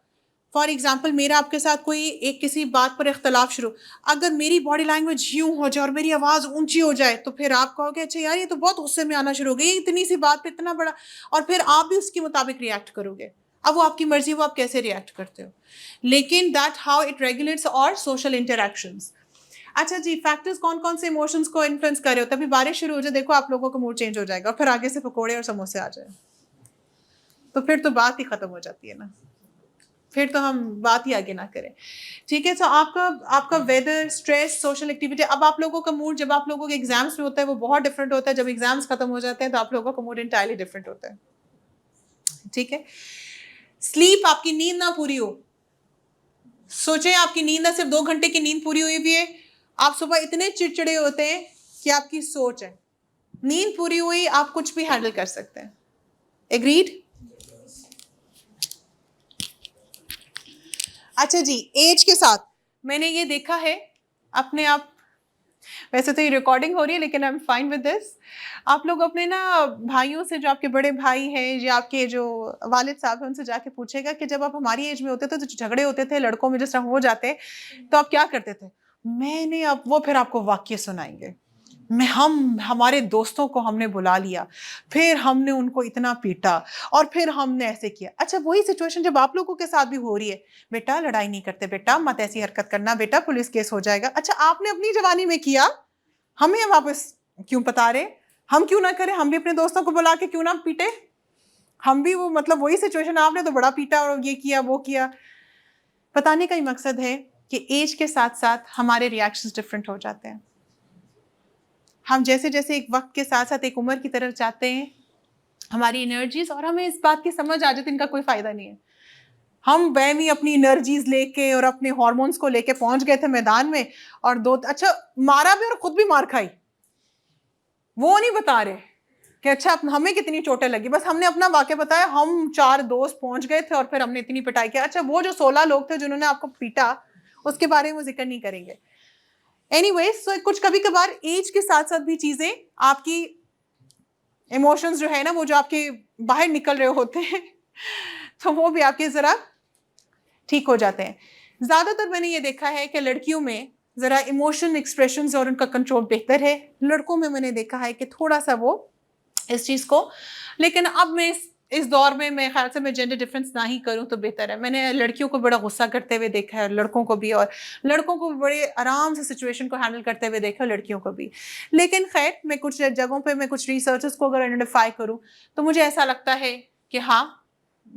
फॉर एग्जाम्पल मेरा आपके साथ कोई एक किसी बात पर इख्तलाफ शुरू, अगर मेरी बॉडी लैंग्वेज यूं हो जाए और मेरी आवाज़ ऊंची हो जाए तो फिर आप कहोगे अच्छा यार ये तो बहुत गुस्से में आना शुरू हो गई, इतनी सी बात पे इतना बड़ा, और फिर आप भी उसके मुताबिक रिएक्ट करोगे। अब वो आपकी मर्जी, वो आप कैसे रिएक्ट करते हो, लेकिन दैट हाउ इट रेगुलेट्स और सोशल इंटरेक्शंस। अच्छा जी, फैक्टर्स कौन कौन से इमोशंस को इन्फ्लुएंस कर रहे हो? तभी बारिश शुरू हो जाए, देखो आप लोगों का मूड चेंज हो जाएगा, फिर आगे से पकोड़े और समोसे आ जाए तो फिर तो बात ही खत्म हो जाती है ना, फिर तो हम बात ही आगे ना करें। ठीक है, तो आपका वेदर, स्ट्रेस, सोशल एक्टिविटी। अब आप लोगों का मूड जब आप लोगों के एग्जाम्स में होता है वो बहुत डिफरेंट होता है, जब एग्जाम्स खत्म हो जाते हैं तो आप लोगों का मूड इंटायरली डिफरेंट होता है। ठीक है, स्लीप, आपकी नींद ना पूरी हो, सोचें आपकी नींद ना सिर्फ 2 घंटे की नींद पूरी हुई भी है, आप सुबह इतने चिड़चिड़े होते हैं कि आपकी सोच है। नींद पूरी हुई, आप कुछ भी हैंडल कर सकते हैं। एग्रीड? अच्छा जी, एज के साथ मैंने ये देखा है अपने आप, वैसे तो ये रिकॉर्डिंग हो रही है लेकिन I am fine with this. आप लोग अपने ना भाइयों से, जो आपके बड़े भाई हैं या आपके जो वालिद साहब हैं, उनसे जाके पूछेगा कि जब आप हमारी एज में होते थे तो झगड़े होते थे लड़कों में जिस तरह हो जाते तो आप क्या करते थे। मैंने अब वो फिर आपको वाक्य सुनाएंगे। हमारे दोस्तों को हमने बुला लिया, फिर हमने उनको इतना पीटा और फिर हमने ऐसे किया। अच्छा, वही सिचुएशन जब आप लोगों के साथ भी हो रही है, बेटा लड़ाई नहीं करते, बेटा मत ऐसी हरकत करना, बेटा पुलिस केस हो जाएगा। अच्छा, आपने अपनी जवानी में किया, हमें वापस क्यों बता रहे? हम क्यों ना करें? हम भी अपने दोस्तों को बुला के क्यों ना पीटे? हम भी वो, मतलब वही सिचुएशन, आपने तो बड़ा पीटा और ये किया वो किया। बताने का ही मकसद है कि एज के साथ साथ हमारे रिएक्शंस डिफरेंट हो जाते हैं। हम जैसे जैसे एक वक्त के साथ साथ एक उम्र की तरफ जाते हैं, हमारी एनर्जीज, और हमें इस बात की समझ आ जाती है इनका कोई फायदा नहीं है। हम वहमी अपनी एनर्जीज लेके और अपने हार्मोन्स को लेके पहुंच गए थे मैदान में, और अच्छा मारा भी और खुद भी मार खाई। वो नहीं बता रहे कि अच्छा हमें कितनी चोटें लगी, बस हमने अपना वाक्य बताया। हम 4 दोस्त पहुंच गए थे और फिर हमने इतनी पिटाई की। अच्छा, वो जो 16 लोग थे जिन्होंने आपको पीटा, उसके बारे में वो जिक्र नहीं करेंगे। एनीवेज, सो कुछ कभी कभार एज के साथ साथ भी चीजें, आपकी इमोशंस जो है ना, वो जो आपके बाहर निकल रहे होते हैं तो वो भी आपके जरा ठीक हो जाते हैं। ज्यादातर मैंने ये देखा है कि लड़कियों में जरा इमोशन एक्सप्रेशंस और उनका कंट्रोल बेहतर है। लड़कों में मैंने देखा है कि थोड़ा सा वो इस चीज को, लेकिन अब मैं इस दौर में मैं ख्याल से मैं जेंडर डिफरेंस ना ही करूं तो बेहतर है। मैंने लड़कियों को बड़ा गुस्सा करते हुए देखा है, लड़कों को भी, और लड़कों को भी बड़े आराम से सिचुएशन को हैंडल करते हुए देखा है, लड़कियों को भी। लेकिन खैर, मैं कुछ जगहों पे मैं कुछ रिसर्चेस को अगर आइडेंटिफाई करूं तो मुझे ऐसा लगता है कि हाँ,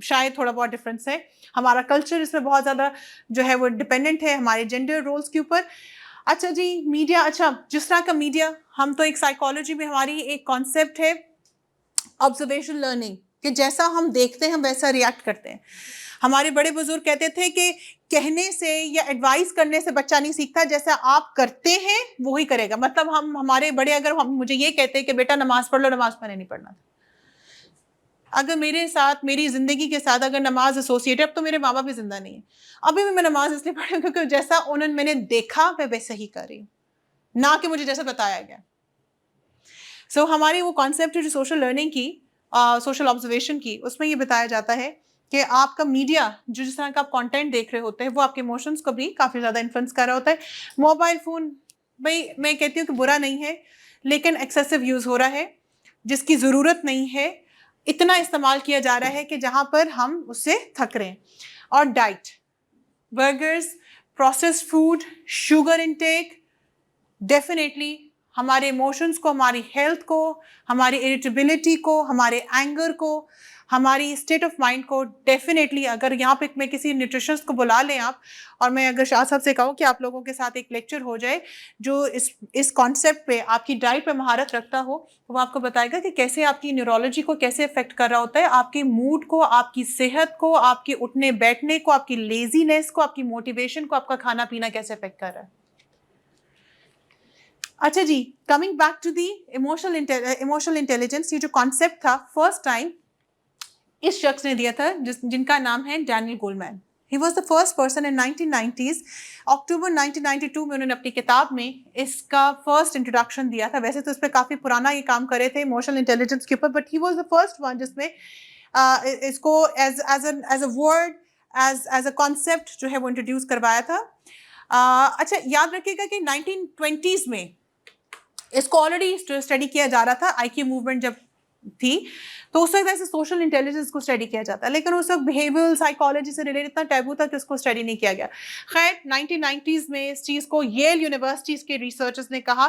शायद थोड़ा बहुत डिफरेंस है। हमारा कल्चर इसमें बहुत ज़्यादा जो है वो डिपेंडेंट है हमारे जेंडर रोल्स के ऊपर। अच्छा जी, मीडिया, अच्छा जिस तरह का मीडिया, हम तो एक साइकोलॉजी में हमारी एक कॉन्सेप्ट है ऑब्जर्वेशन लर्निंग, कि जैसा हम देखते हैं हम वैसा रिएक्ट करते हैं। हमारे बड़े बुजुर्ग कहते थे कि कहने से या एडवाइस करने से बच्चा नहीं सीखता, जैसा आप करते हैं वो ही करेगा। मतलब हमारे बड़े अगर हम मुझे ये कहते हैं कि बेटा नमाज पढ़ लो, नमाज मैंने नहीं पढ़ना। अगर मेरे साथ, मेरी जिंदगी के साथ अगर नमाज एसोसिएटेड, अब तो मेरे माँ बाप भी जिंदा नहीं है, अभी भी मैं नमाज इसलिए पढ़ी हूँ क्योंकि जैसा उन्होंने मैंने देखा मैं वैसे ही कर रही हूँ, ना कि मुझे जैसा बताया गया। सो हमारी वो कॉन्सेप्ट है जो सोशल लर्निंग की, सोशल ऑब्जर्वेशन की, उसमें ये बताया जाता है कि आपका मीडिया, जो जिस तरह का आप कंटेंट देख रहे होते हैं, वो आपके इमोशंस को भी काफ़ी ज़्यादा इन्फ्लुएंस कर रहा होता है। मोबाइल फ़ोन, भाई मैं कहती हूँ कि बुरा नहीं है, लेकिन एक्सेसिव यूज़ हो रहा है, जिसकी ज़रूरत नहीं है, इतना इस्तेमाल किया जा रहा है कि जहाँ पर हम उससे थक रहे हैं। और diet, burgers, processed food, sugar intake, definitely हमारे इमोशंस को, हमारी हेल्थ को, हमारी इरिटेबिलिटी को, हमारे एंगर को, हमारी स्टेट ऑफ माइंड को डेफिनेटली, अगर यहाँ पे मैं किसी न्यूट्रिशनिस्ट को बुला लें आप, और मैं अगर शाह साहब से कहूँ कि आप लोगों के साथ एक लेक्चर हो जाए जो इस कॉन्सेप्ट पे, आपकी डाइट पे महारत रखता हो, तो वो आपको बताएगा कि कैसे आपकी न्यूरोलॉजी को कैसे अफेक्ट कर रहा होता है, आपके मूड को, आपकी सेहत को, आपके उठने बैठने को, आपकी लेजीनेस को, आपकी मोटिवेशन को, आपका खाना पीना कैसे अफेक्ट कर रहा है। अच्छा जी, coming back to the emotional intelligence, ये जो कॉन्सेप्ट था फर्स्ट टाइम इस शख्स ने दिया था जिनका नाम है Daniel Goleman. He was the first person in 1990s। अक्टूबर 1992 में उन्होंने अपनी किताब में इसका फर्स्ट इंट्रोडक्शन दिया था। वैसे तो इस पर काफ़ी पुराना ये काम करे थे इमोशनल इंटेलिजेंस के ऊपर, but he was the first one जिसमें इसको as a word, as a concept जो है वो इंट्रोड्यूस करवाया था। अच्छा, याद रखिएगा कि 1920s में इसको ऑलरेडी स्टडी किया जा रहा था। आईक्यू मूवमेंट जब थी तो उस वक्त ऐसे सोशल इंटेलिजेंस को स्टडी किया जाता है, लेकिन उस वक्त बिहेवियरल साइकोलॉजी से रिलेटेड इतना टैबू था कि उसको स्टडी नहीं किया गया। खैर 1990s में इस चीज़ को येल यूनिवर्सिटीज़ के रिसर्चर्स ने कहा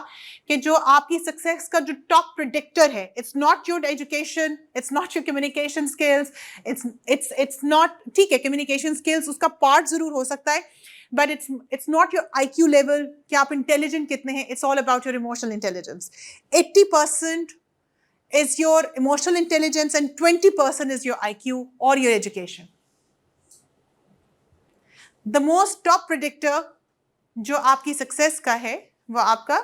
कि जो आपकी सक्सेस का जो टॉप प्रिडिक्टर है, it's not your education, it's not your communication skills, it's not, ठीक है कम्युनिकेशन स्किल्स उसका पार्ट ज़रूर हो सकता है, but it's not your IQ level कि आप इंटेलिजेंट कितने हैं, it's all about your emotional intelligence. 80% is your emotional intelligence and 20% is your IQ or your education. The most top predictor जो आपकी सक्सेस का है वो आपका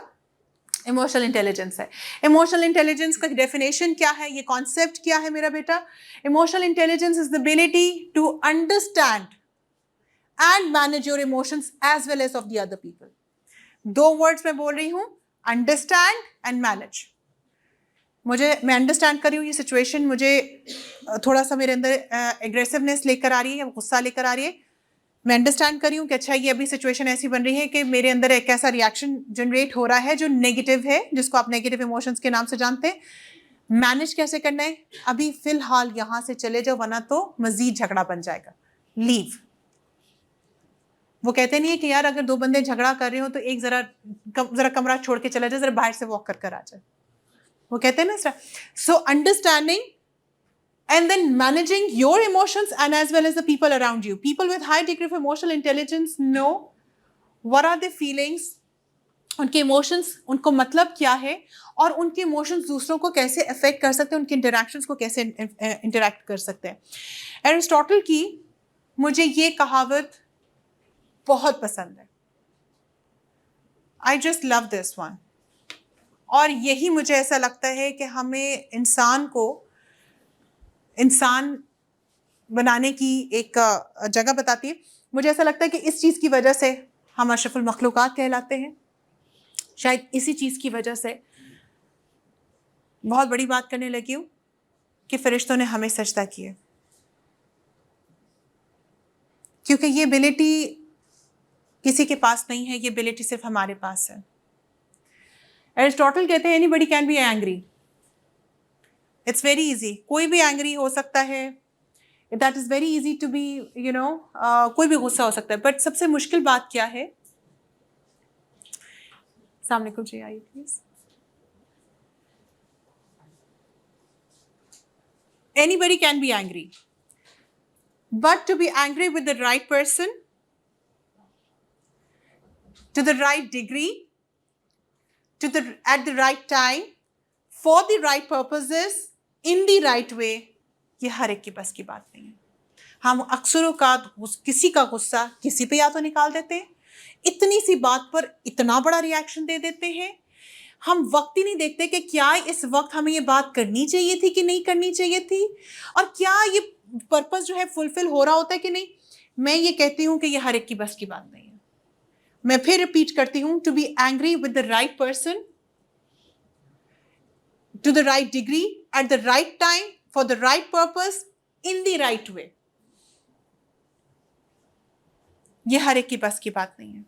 इमोशनल इंटेलिजेंस है। इमोशनल इंटेलिजेंस का डेफिनेशन क्या है, ये कॉन्सेप्ट क्या है मेरा बेटा? Emotional intelligence is the ability to understand and manage your emotions as well as of the other people. 2 words मैं बोल रही हूं, अंडरस्टैंड एंड मैनेज। मैं अंडरस्टैंड कर रही हूँ ये सिचुएशन, मुझे थोड़ा सा मेरे अंदर एग्रेसिवनेस लेकर आ रही है या गुस्सा लेकर आ रही है। मैं अंडरस्टैंड कर रही हूँ कि अच्छा ये अभी सिचुएशन ऐसी बन रही है कि मेरे अंदर एक ऐसा रिएक्शन जनरेट हो रहा है जो नेगेटिव है, जिसको आप नेगेटिव इमोशंस के नाम से जानते हैं। मैनेज कैसे करना है? अभी फिलहाल यहाँ से चले जाओ वरना तो मजीद झगड़ा बन जाएगा। लीव। वो कहते नहीं है कि यार अगर 2 बंदे झगड़ा कर रहे हो तो एक जरा कमरा छोड़ के चला जाए, जरा बाहर से वॉक कर आ जाए। वो कहते हैं ना। So understanding and then managing your emotions and as well as the people around you. People with high degree of emotional intelligence know what are their feelings, उनके emotions, उनको मतलब क्या है और उनके emotions दूसरों को कैसे affect कर सकते हैं, उनके interactions को कैसे interact कर सकते हैं। एरिस्टोटल की मुझे ये कहावत बहुत पसंद है। I just love this one. और यही मुझे ऐसा लगता है कि हमें इंसान बनाने की एक जगह बताती है। मुझे ऐसा लगता है कि इस चीज़ की वजह से हम अशरफुल मखलूक़ात कहलाते हैं। शायद इसी चीज़ की वजह से बहुत बड़ी बात करने लगी हूँ कि फरिश्तों ने हमें सजदा किया, क्योंकि ये एबिलिटी किसी के पास नहीं है, ये एबिलिटी सिर्फ हमारे पास है। एरिस्टोटल कहते हैं anybody can be angry, it's very easy. कोई भी एंग्री हो सकता है, that is very easy to be कोई भी गुस्सा हो सकता है। बट सबसे मुश्किल बात क्या है? सामने को जी आइए please. Anybody can be angry, but to be angry with the right person, to the right degree, at the right time, for the right purposes, in the right way, ये हर एक की बस की बात नहीं है। हम अक्सरों का किसी का गुस्सा किसी पे या तो निकाल देते हैं, इतनी सी बात पर इतना बड़ा रिएक्शन दे देते हैं। हम वक्त ही नहीं देखते कि क्या इस वक्त हमें ये बात करनी चाहिए थी कि नहीं करनी चाहिए थी, और क्या ये पर्पस जो है फुलफिल हो रहा होता है कि नहीं। मैं ये कहती हूँ कि ये हर एक की बस की बात नहीं है। मैं फिर रिपीट करती हूँ, to be angry with the right person, to the right degree, at the right time, for the right purpose, in the right way, ये हर एक की बस की बात नहीं है।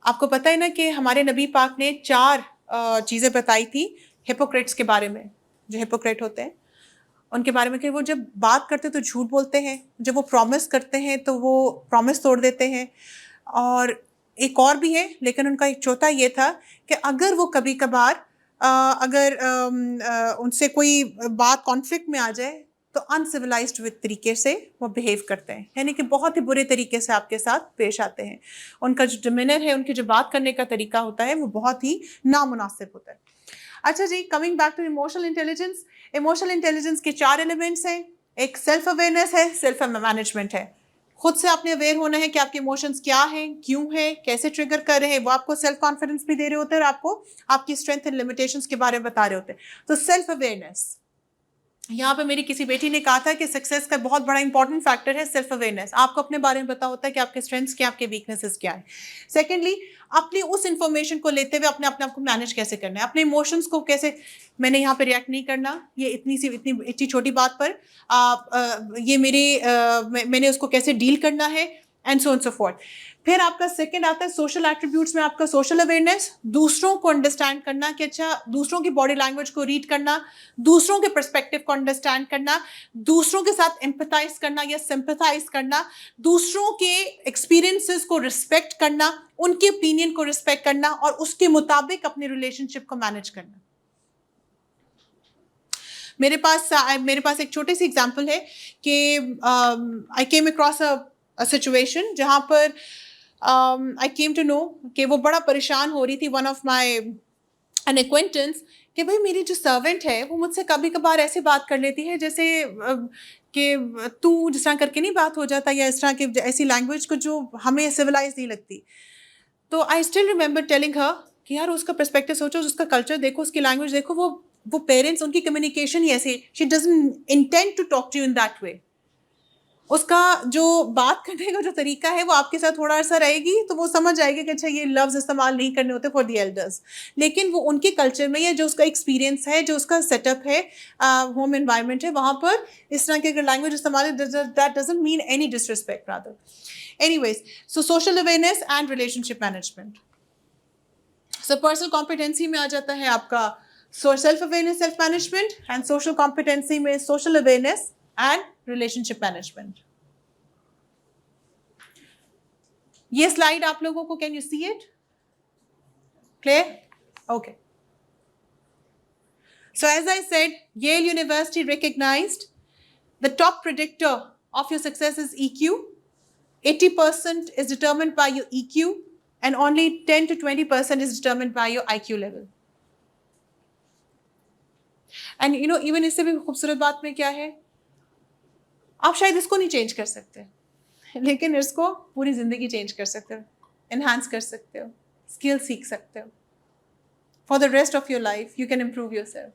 आपको पता है ना कि हमारे नबी पाक ने 4 चीज़ें बताई थी हिपोक्रेट्स के बारे में। जो हिपोक्रेट होते हैं उनके बारे में कि वो जब बात करते तो झूठ बोलते हैं, जब वो प्रॉमिस करते हैं तो वो प्रॉमिस तोड़ देते हैं। और एक और भी है, लेकिन उनका एक चौथा ये था कि अगर वो कभी कभार उनसे कोई बात कॉन्फ्लिक्ट में आ जाए तो अनसिविलाइज्ड विद तरीके से वो बिहेव करते हैं, यानी कि बहुत ही बुरे तरीके से आपके साथ पेश आते हैं। उनका जो डिमिनर है, उनकी जो बात करने का तरीका होता है वो बहुत ही नामुनासिब होता है। अच्छा जी, coming back to emotional intelligence. Emotional intelligence के 4 एलिमेंट्स हैं। एक सेल्फ अवेयरनेस है, सेल्फ मैनेजमेंट है। खुद से आपने अवेयर होना है कि आपके इमोशंस क्या हैं, क्यों हैं, कैसे ट्रिगर कर रहे हैं। वो आपको सेल्फ कॉन्फिडेंस भी दे रहे होते हैं और आपको आपकी स्ट्रेंथ एंड लिमिटेशंस के बारे में बता रहे होते हैं। तो सेल्फ अवेयरनेस, यहाँ पे मेरी किसी बेटी ने कहा था कि सक्सेस का बहुत बड़ा इंपॉर्टेंट फैक्टर है सेल्फ अवेयरनेस। आपको अपने बारे में पता होता है कि आपके स्ट्रेंथ्स क्या, आपके वीकनेसेस क्या है। सेकेंडली, अपनी उस इंफॉर्मेशन को लेते हुए अपने आप को मैनेज कैसे करना है, अपने इमोशंस को कैसे, मैंने यहाँ पे रिएक्ट नहीं करना, ये इतनी छोटी बात पर ये मैंने उसको कैसे डील करना है, and so on so forth. फिर आपका सेकंड आता है सोशल एट्रीब्यूट्स में आपका सोशल अवेयरनेस, दूसरों को अंडरस्टैंड करना कि अच्छा दूसरों की बॉडी लैंग्वेज को रीड करना, दूसरों के पर्सपेक्टिव को अंडरस्टैंड करना, दूसरों के साथ एम्पैथाइज करना या सिंपैथाइज करना, दूसरों के एक्सपीरियंसेस को रिस्पेक्ट करना, उनके ओपिनियन को रिस्पेक्ट करना और उसके मुताबिक अपने रिलेशनशिप को मैनेज करना। मेरे पास एक छोटी सी एग्जाम्पल है कि आई केम अक्रॉस अ सिचुएशन जहाँ पर आई केम टू नो कि वो बड़ा परेशान हो रही थी, one of my an acquaintance, कि भाई मेरी जो सर्वेंट है वो मुझसे कभी कभार ऐसे बात कर लेती है जैसे कि तू जिस तरह करके नहीं बात हो जाता, या इस तरह की ऐसी लैंग्वेज को जो हमें सिविलाइज नहीं लगती। तो I still remember telling her कि यार उसका पर्सपेक्टिव सोचो, उसका कल्चर देखो, उसकी लैंग्वेज देखो, वो पेरेंट्स, उनकी कम्युनिकेशन ही ऐसी, she doesn't intend to talk to you in that way. उसका जो बात करने का जो तरीका है वो आपके साथ थोड़ा ऐसा रहेगी, तो वो समझ जाएगी कि अच्छा ये लफ्ज़ इस्तेमाल नहीं करने होते फॉर द एल्डर्स। लेकिन वो उनके कल्चर में, या जो उसका एक्सपीरियंस है, जो उसका सेटअप है, होम एनवायरनमेंट है, वहाँ पर इस तरह की अगर लैंग्वेज इस्तेमाल, that doesn't mean any disrespect rather. Anyways, so social awareness and relationship management. So personal competency में आ जाता है आपका self awareness, self management, and social competency में social awareness and relationship management. ये स्लाइड आप लोगों को, can you see it clear? Okay, so as I said, Yale University recognized the top predictor of your success is EQ. 80% is determined by your EQ, and only 10 to 20% is determined by your IQ level. And you know, even इससे भी खूबसूरत बात में क्या है, आप शायद इसको नहीं चेंज कर सकते, लेकिन इसको पूरी जिंदगी चेंज कर सकते हो, एनहांस कर सकते हो, स्किल सीख सकते हो। For the rest of your life you can improve yourself.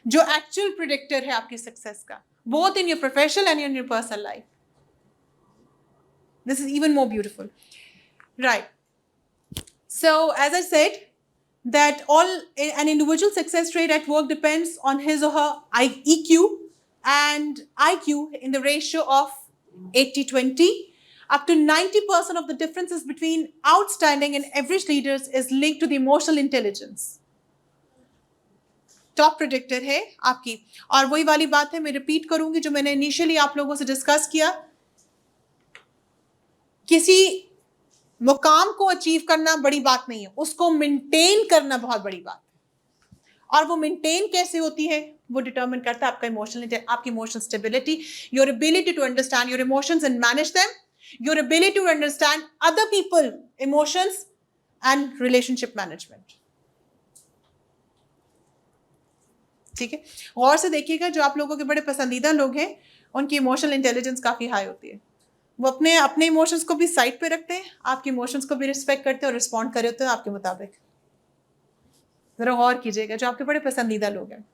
जो एक्चुअल प्रिडिक्टर है आपकी सक्सेस का, both in your professional and in your personal life. This is even more beautiful, right? So as I said, that an individual success rate at work depends on his or her EQ and IQ in the ratio of 80-20. Up to 90% of the differences between outstanding and average leaders is linked to the emotional intelligence. Top predictor है आपकी। और वही वाली बात है, मैं रिपीट करूंगी जो मैंने इनिशियली आप लोगों से डिस्कस किया, किसी मुकाम को अचीव करना बड़ी बात नहीं है, उसको मेंटेन करना बहुत बड़ी बात है। और वो मेंटेन कैसे होती है, वो डिटरमिन करता है आपका आपकी emotional stability, your ability to understand your emotions and manage them, your ability to understand other people emotions and relationship management. ठीक है, गौर से देखिएगा, जो आप लोगों के बड़े पसंदीदा लोग हैं उनकी इमोशनल इंटेलिजेंस काफी हाई होती है। वो अपने इमोशंस को भी साइड पे रखते हैं, आपके इमोशंस को भी रिस्पेक्ट करते हैं और रिस्पॉन्ड करे होते हैं आपके मुताबिक। जरा गौर कीजिएगा, जो आपके बड़े पसंदीदा लोग हैं।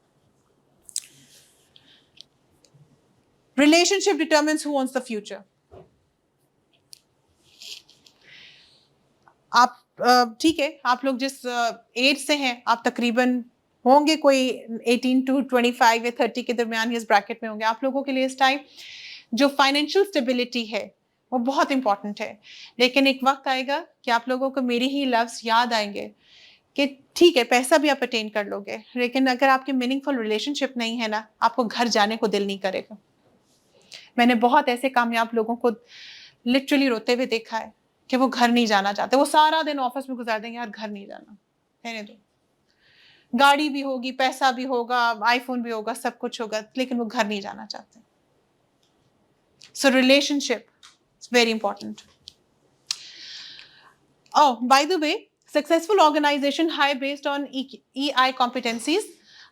Relationship determines who owns the future. आप ठीक है, आप लोग जिस एज से हैं, आप तकरीबन होंगे कोई 18 to 25 या 30 के दरमियान इस ब्रैकेट में होंगे। आप लोगों के लिए इस टाइम जो फाइनेंशियल स्टेबिलिटी है वो बहुत इंपॉर्टेंट है। लेकिन एक वक्त आएगा कि आप लोगों को मेरी ही लफ्ज़ याद आएंगे कि ठीक है, पैसा भी आप अटेन कर लोगे, लेकिन अगर आपकी मीनिंगफुल रिलेशनशिप नहीं है ना, आपको घर जाने को दिल नहीं करेगा। मैंने बहुत ऐसे कामयाब लोगों को लिटरली रोते हुए देखा है कि वो घर नहीं जाना चाहते। वो सारा दिन ऑफिस में गुजार देंगे, यार घर नहीं जाना, रहने दो, गाड़ी भी होगी, पैसा भी होगा, आईफोन भी होगा, सब कुछ होगा, लेकिन वो घर नहीं जाना चाहते। So relationship is very important. Oh, by the way, successful organization hire based on EI competencies.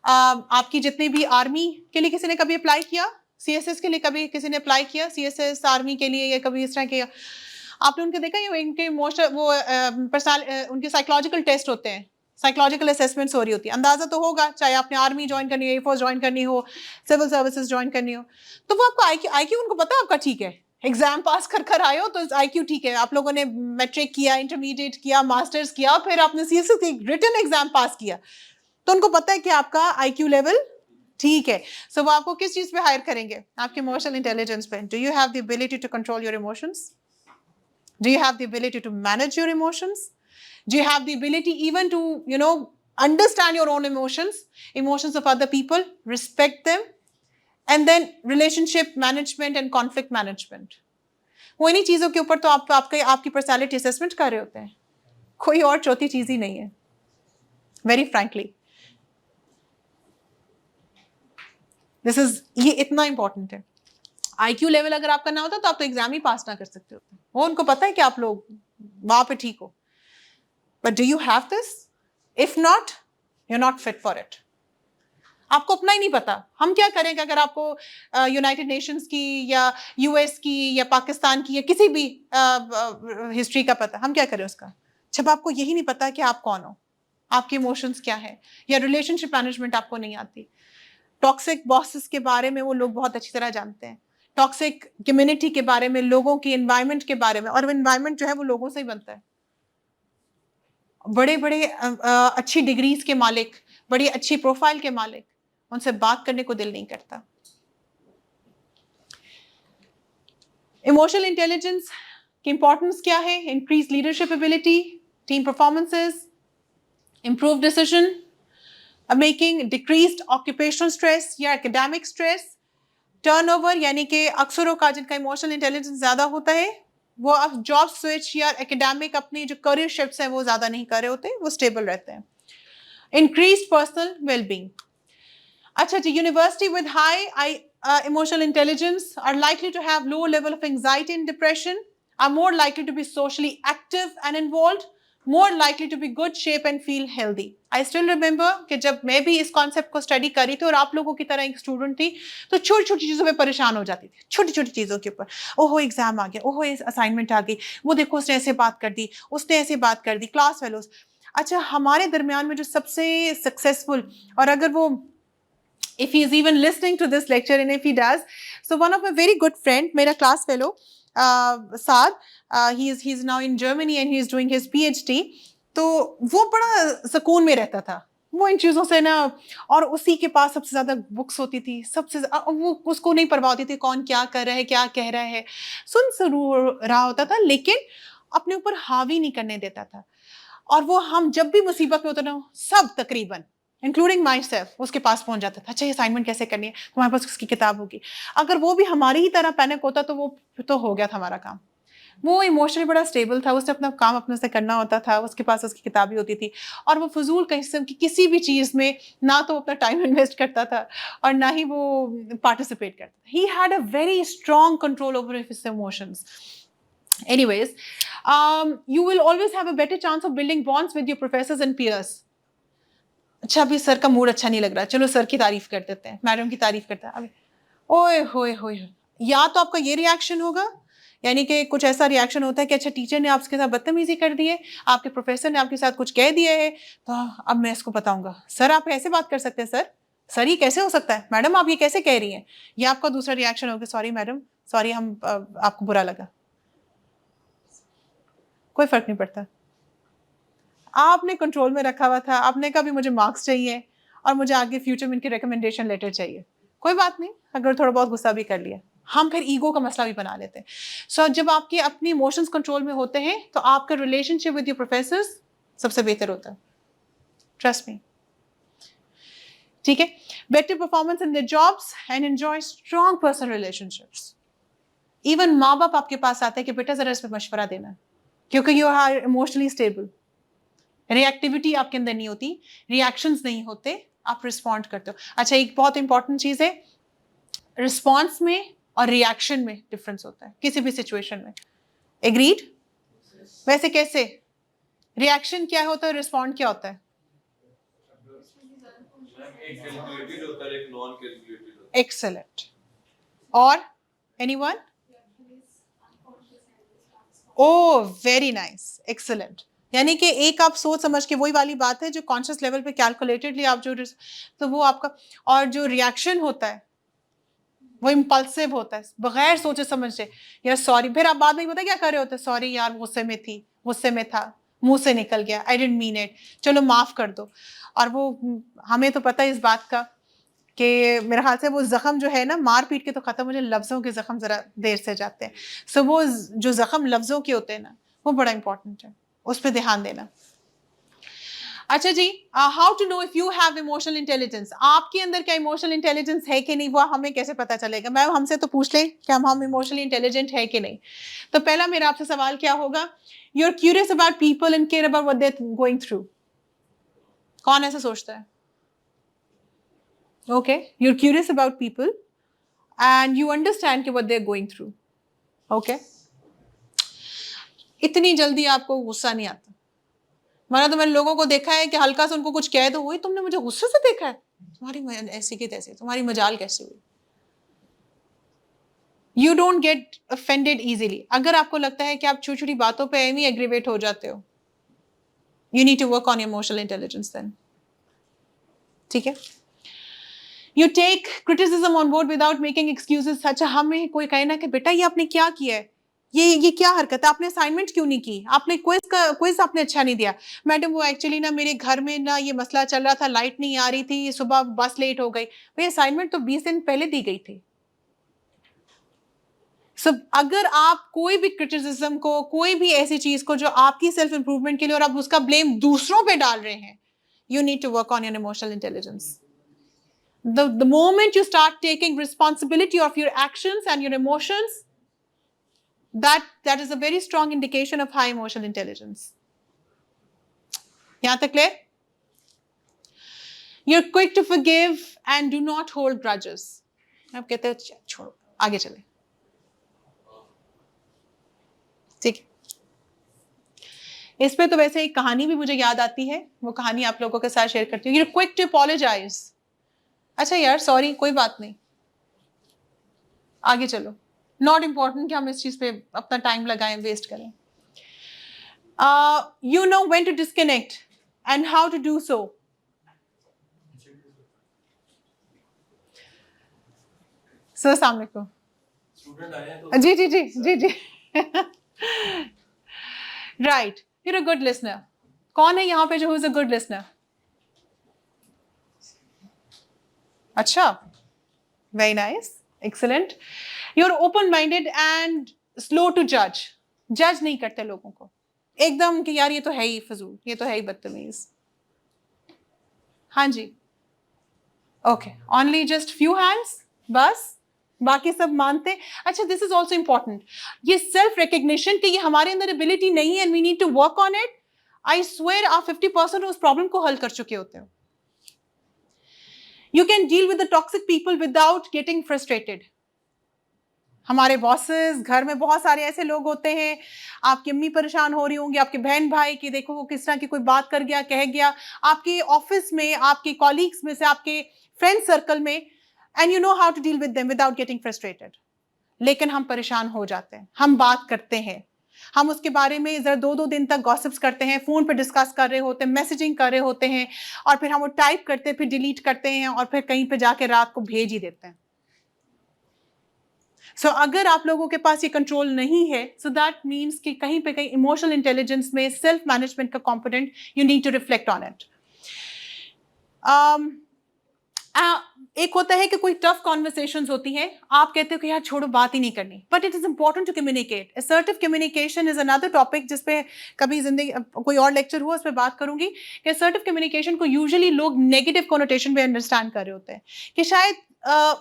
आपकी जितने भी आर्मी के लिए किसी ने कभी अप्लाई किया, CSS के लिए कभी किसी ने अप्लाई किया, CSS आर्मी के लिए, या कभी इस तरह के आपने उनके देखा, ये इनके उनके साइकोलॉजिकल टेस्ट होते हैं, साइकोलॉजिकल असेसमेंट्स हो रही होती है। अंदाजा तो होगा, चाहे आपने आर्मी ज्वाइन करनी हो, एयरफोर्स ज्वाइन करनी हो, सिविल सर्विसेज ज्वाइन करनी हो, तो वो आपका आईक्यू उनको पता है आपका ठीक है। एग्जाम पास कर आए हो तो आईक्यू ठीक है, आप लोगों ने मैट्रिक किया, इंटरमीडिएट किया, मास्टर्स किया, फिर आपने सीएसएस की रिटन एग्जाम पास किया, तो उनको पता है कि आपका आईक्यू लेवल ठीक है। सो वो आपको किस चीज पे हायर करेंगे? आपके इमोशनल इंटेलिजेंस पे। Do you have the ability to control your emotions? Do you have the ability to manage your emotions? Do you have the ability even to, understand your own emotions of other people, respect them, and then relationship management and conflict management? वो इन्हीं चीज़ों के ऊपर तो आपकी पर्सनालिटी असेसमेंट कर रहे होते हैं, कोई और चौथी चीज़ ही नहीं है, वेरी फ्रैंकली। ये इतना इंपॉर्टेंट है। IQ लेवल अगर आपका ना होता तो आप तो एग्जाम ही पास ना कर सकते होते। वो उनको पता है कि आप लोग वहाँ पे ठीक हो। But do you have this? If not, you're not fit for it. आपको अपना ही नहीं पता। हम क्या करेंगे अगर आपको यूनाइटेड नेशंस की या यूएस की या पाकिस्तान की या किसी भी हिस्ट्री का पता, हम क्या करें उसका, जब आपको यही नहीं पता कि आप कौन हो, आपके इमोशंस क्या है, या रिलेशनशिप मैनेजमेंट आपको नहीं आती। टॉक्सिक बॉसेस के बारे में वो लोग बहुत अच्छी तरह जानते हैं, टॉक्सिक कम्युनिटी के बारे में, लोगों की एनवायरनमेंट के बारे में, और एनवायरनमेंट जो है वो लोगों से ही बनता है। बड़े बड़े अच्छी डिग्रीज के मालिक, बड़ी अच्छी प्रोफाइल के मालिक, उनसे बात करने को दिल नहीं करता। इमोशनल इंटेलिजेंस की इंपॉर्टेंस क्या है? Increase leadership ability, team performances, improve decision making, decreased occupational stress या एकेडमिक स्ट्रेस, टर्नओवर, यानी कि अक्सरों का जिनका इमोशनल इंटेलिजेंस ज्यादा होता है वो अब जॉब स्विच या एकेडमिक अपनी जो करियर शिफ्ट्स हैं वो ज्यादा नहीं कर रहे होते, वो स्टेबल रहते हैं। Increased personal wellbeing. अच्छा जी, university with high emotional intelligence are likely to have low level of anxiety and depression, are more likely to be socially active and involved, more likely to be good shape and feel healthy. I still remember कि जब मैं भी इस कॉन्सेप्ट को स्टडी करी थी और आप लोगों की तरह एक स्टूडेंट थी, तो छोटी छोटी चीज़ों पे परेशान हो जाती थी, छोटी छोटी चीज़ों के ऊपर। ओहो एग्जाम आ गया, ओहो असाइनमेंट आ गई, वो देखो उसने ऐसे बात कर दी, उसने ऐसे बात कर दी, क्लास फेलोज। अच्छा, हमारे दरमियान में जो सबसे सक्सेसफुल, और अगर वो if he is even listening to this lecture and if he does, so one of my very good friend, मेरा class fellow Saad, he is now in Germany and he is doing his PhD, तो वो बड़ा सुकून में रहता था, वो इन चीज़ों से ना, और उसी के पास सबसे ज़्यादा बुक्स होती थी, सबसे वो उसको नहीं परवाह होती थी कौन क्या कर रहा है, क्या कह रहा है, सुन जरूर रहा होता था लेकिन अपने ऊपर हावी नहीं करने देता था। और वो हम जब भी मुसीबत में होते ना, सब तकरीबन इंक्लूडिंग माई सेल्फ उसके पास पहुंच जाता था। अच्छा ये असाइनमेंट कैसे करनी है, तुम्हारे पास उसकी किताब होगी। अगर वो भी हमारी ही तरह पैनिक होता तो वो तो हो गया था हमारा काम। वो इमोशनली बड़ा स्टेबल था, उसे अपना काम अपने से करना होता था, उसके पास उसकी किताबें होती थी, और वो फजूल किस्म की किसी भी चीज़ में ना तो अपना टाइम इन्वेस्ट करता था और ना ही वो पार्टिसिपेट करता था। He had a very strong control over his emotions. Anyways, you will always have a better chance of building bonds with your professors and peers. अच्छा, अभी सर का मूड अच्छा नहीं लग रहा, चलो सर की तारीफ कर देते हैं, मैडम की तारीफ करते हैं। अभी ओए होए होए, या तो आपका ये रिएक्शन होगा, यानी कि कुछ ऐसा रिएक्शन होता है कि अच्छा टीचर ने आपके साथ बदतमीजी कर दी है, आपके प्रोफेसर ने आपके साथ कुछ कह दिया है, तो अब मैं इसको बताऊंगा, सर आप ऐसे बात कर सकते हैं, सर ये कैसे हो सकता है, मैडम आप ये कैसे कह रही हैं। या आपका दूसरा रिएक्शन होगा, सॉरी मैडम, सॉरी हम आपको बुरा लगा। कोई फर्क नहीं पड़ता, आपने कंट्रोल में रखा हुआ था, आपने कहा भी मुझे मार्क्स चाहिए और मुझे आगे फ्यूचर में इनकी रिकमेंडेशन लेटर चाहिए, कोई बात नहीं, अगर थोड़ा बहुत गुस्सा भी कर लिया, हम फिर ईगो का मसला भी बना लेते हैं। सो जब आपके अपनी इमोशंस कंट्रोल में होते हैं तो आपका रिलेशनशिप विद योर प्रोफेसर्स सबसे बेहतर होता है, ट्रस्ट मी, ठीक है। Better performance in the jobs and enjoy strong personal relationships. Even माँ बाप आपके पास आते हैं कि बेटा जरा इस पर मशवरा देना, क्योंकि you are emotionally stable, reactivity आपके अंदर नहीं होती, रिएक्शंस नहीं होते, आप रिस्पॉन्ड करते हो। अच्छा, एक बहुत इंपॉर्टेंट चीज़ है, रिस्पॉन्स में और रिएक्शन में डिफरेंस होता है किसी भी सिचुएशन में, एग्रीड? वैसे कैसे, रिएक्शन क्या होता है, रिस्पॉन्ड क्या होता है? एक कैलकुलेटेड होता है, एक नॉन कैलकुलेटेड होता है। एक्सेलेंट। और एनीवन? ओह वेरी नाइस, एक्सेलेंट। यानी कि एक आप सोच समझ के, वही वाली बात है जो कॉन्शियस लेवल पे कैलकुलेटेडली आप जो, तो वो आपका, और जो रिएक्शन होता है वो इम्पल्सिव होता है, बगैर सोचे समझे, यार सॉरी, फिर आप बाद में पता क्या कर रहे होते हैं, सॉरी यार गुस्से में थी, गुस्से में था, मुंह से निकल गया, आई डिडंट मीन इट, चलो माफ कर दो। और वो हमें तो पता है इस बात का कि मेरे ख्याल से वो जख्म जो है ना, मार पीट के तो खत्म हो जाए, लफ्ज़ों के जख्म ज़रा देर से जाते हैं। सो वो जो जख्म लफ्ज़ों के होते हैं ना, वो बड़ा इंपॉर्टेंट है, उस पर ध्यान देना। अच्छा जी, how to know if you have emotional intelligence, आपके अंदर क्या इमोशनल इंटेलिजेंस है कि नहीं, वो हमें कैसे पता चलेगा? मैम हमसे तो पूछ लें कि हम इमोशनली इंटेलिजेंट है कि नहीं। तो पहला मेरा आपसे सवाल क्या होगा, you are curious about people and care about what they are going through. कौन ऐसा सोचता है? Okay, you are curious about people and you understand कि what they are going through. Okay, इतनी जल्दी आपको गुस्सा नहीं आता, माना तो मैंने लोगों को देखा है कि हल्का से उनको कुछ कह दो, वही तुमने मुझे गुस्से से देखा है, तुम्हारी ऐसी की तैसी, तुम्हारी मजाल कैसे हुई? You don't get offended easily. अगर आपको लगता है कि आप छोटी छोटी बातों पे एम ही एग्रीवेट हो जाते हो, you need to work on your emotional intelligence then. ठीक है? You take criticism on board without making excuses. अच्छा, हमें कोई कहे ना कि बेटा ये आपने क्या किया है, ये क्या हरकत है, आपने असाइनमेंट क्यों नहीं की, आपने क्विज आपने अच्छा नहीं दिया। मैडम वो एक्चुअली ना मेरे घर में ना ये मसला चल रहा था, लाइट नहीं आ रही थी, सुबह बस लेट हो गई। भाई असाइनमेंट तो 20 दिन पहले दी गई थी। अगर आप कोई भी क्रिटिसिज्म को, कोई भी ऐसी चीज को जो आपकी सेल्फ इंप्रूवमेंट के लिए, और आप उसका ब्लेम दूसरों पे डाल रहे हैं, you need to work on your emotional intelligence. The moment you start taking responsibility of your actions and your emotions, that is a very strong indication of high emotional intelligence. yahan tak clear? You're quick to forgive and do not hold grudges. आप कहते हो छोड़ो आगे चले, ठीक है? इस पे तो वैसे एक कहानी भी मुझे याद आती है, वो कहानी आप लोगों के साथ शेयर करती हूँ. You're quick to apologize. अच्छा यार सॉरी, कोई बात नहीं, आगे चलो. नॉट इम्पॉर्टेंट कि हम इस चीज पे अपना टाइम लगाएं, वेस्ट करें. You know when to disconnect and how to do so. Sir अस्सलाम वालेकुम. स्टूडेंट आए हैं तो जी जी जी जी जी. Right, you're a good listener. कौन है यहाँ पे जो is a good listener? अच्छा, very nice, excellent. You're open-minded and slow to judge. Judge नहीं करते लोगों को एकदम कि यार ये तो है ही फजूल, ये तो है ही बदतमीज. हाँ जी, okay. Only just few hands, बस बाकी सब मानते. अच्छा, दिस इज ऑल्सो इंपॉर्टेंट, ये सेल्फ रिकग्निशन कि ये हमारे अंदर एबिलिटी नहीं है and we need to work on it. I swear आप 50% उस प्रॉब्लम को हल कर चुके होते हो. You can deal with the toxic people without getting frustrated. हमारे बॉसेस, घर में बहुत सारे ऐसे लोग होते हैं, आपकी अम्मी परेशान हो रही होंगी, आपके बहन भाई की देखो वो किस तरह की कोई बात कर गया, कह गया, आपके ऑफिस में, आपके कॉलीग्स में से, आपके फ्रेंड सर्कल में, and you know how to deal with them without getting frustrated. लेकिन हम परेशान हो जाते हैं, हम बात करते हैं, हम उसके बारे में जरा 2-2 दिन तक गॉसिप्स करते हैं, फोन पे डिस्कस कर रहे होते हैं, मैसेजिंग कर रहे होते हैं, और फिर हम वो टाइप करते हैं, फिर डिलीट करते हैं, और फिर कहीं पे जाके रात को भेज ही देते हैं. सो अगर आप लोगों के पास ये कंट्रोल नहीं है, सो दैट मीन्स कि कहीं पे कहीं इमोशनल इंटेलिजेंस में सेल्फ मैनेजमेंट का component you need to reflect on it. एक होता है कि कोई टफ कॉन्वर्सेशंस होती हैं, आप कहते हो कि यार छोड़ो बात ही नहीं करनी, but it is important to communicate. Assertive communication is another topic जिस पे कभी जिंदगी कोई और लेक्चर हुआ उस पर बात करूंगी कि असर्टिव कम्युनिकेशन को यूजुअली लोग नेगेटिव कोनोटेशन में अंडरस्टैंड कर रहे होते हैं कि शायद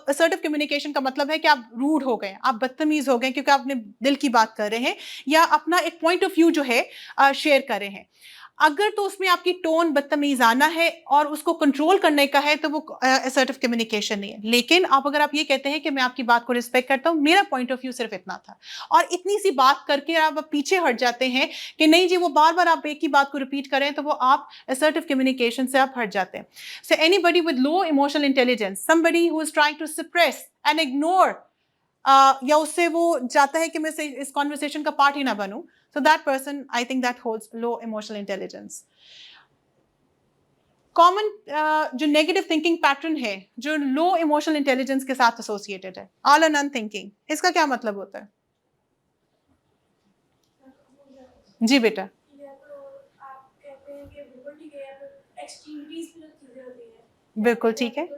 असर्टिव कम्युनिकेशन का मतलब है कि आप रूड हो गए, आप बदतमीज हो गए क्योंकि आपने दिल की बात कर रहे हैं या अपना एक पॉइंट ऑफ व्यू जो है शेयर कर रहे हैं. अगर तो उसमें आपकी टोन बदतमीजाना है और उसको कंट्रोल करने का है तो वो असर्टिव कम्युनिकेशन नहीं है. लेकिन अगर आप ये कहते हैं कि मैं आपकी बात को रिस्पेक्ट करता हूँ, मेरा पॉइंट ऑफ व्यू सिर्फ इतना था, और इतनी सी बात करके आप पीछे हट जाते हैं कि नहीं जी वो बार बार आप एक ही बात को रिपीट करें, तो वो आप असर्टिव कम्युनिकेशन से आप हट जाते हैं. So anybody with low emotional intelligence, somebody who is trying to suppress and ignore, या उससे वो चाहता है कि मैं इस कॉन्वर्सेशन का पार्ट ही ना बनूं, so that person I think that holds low emotional intelligence. Common जो negative thinking pattern है जो low emotional intelligence के साथ associated है, all or none thinking, इसका क्या मतलब होता है? जी बेटा. बिल्कुल ठीक है.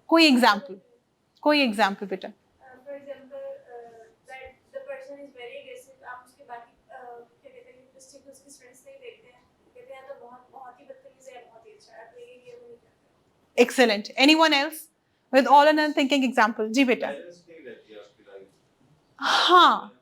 कोई एग्जाम्पल बेटा. Excellent. Anyone else with all and unthinking example? जी बेटा. बैलेंस नहीं रहती है आपकी लाइफ. हाँ,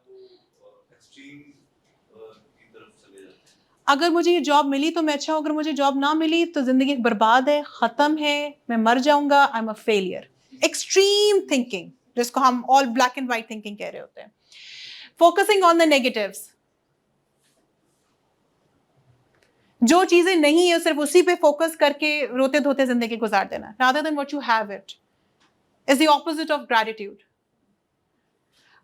एक्सट्रीम की तरफ चले जाते हैं. अगर मुझे ये जॉब मिली तो मैं अच्छा हूँ, अगर मुझे जॉब ना मिली तो जिंदगी बर्बाद है, खत्म है, मैं मर जाऊंगा, I am a failure. Extreme thinking जिसको हम all black and white thinking कह रहे होते हैं. Focusing on the negatives. जो चीजें नहीं है सिर्फ उसी पे फोकस करके रोते धोते जिंदगी गुजार देना, rather than what you have it, is the opposite of gratitude.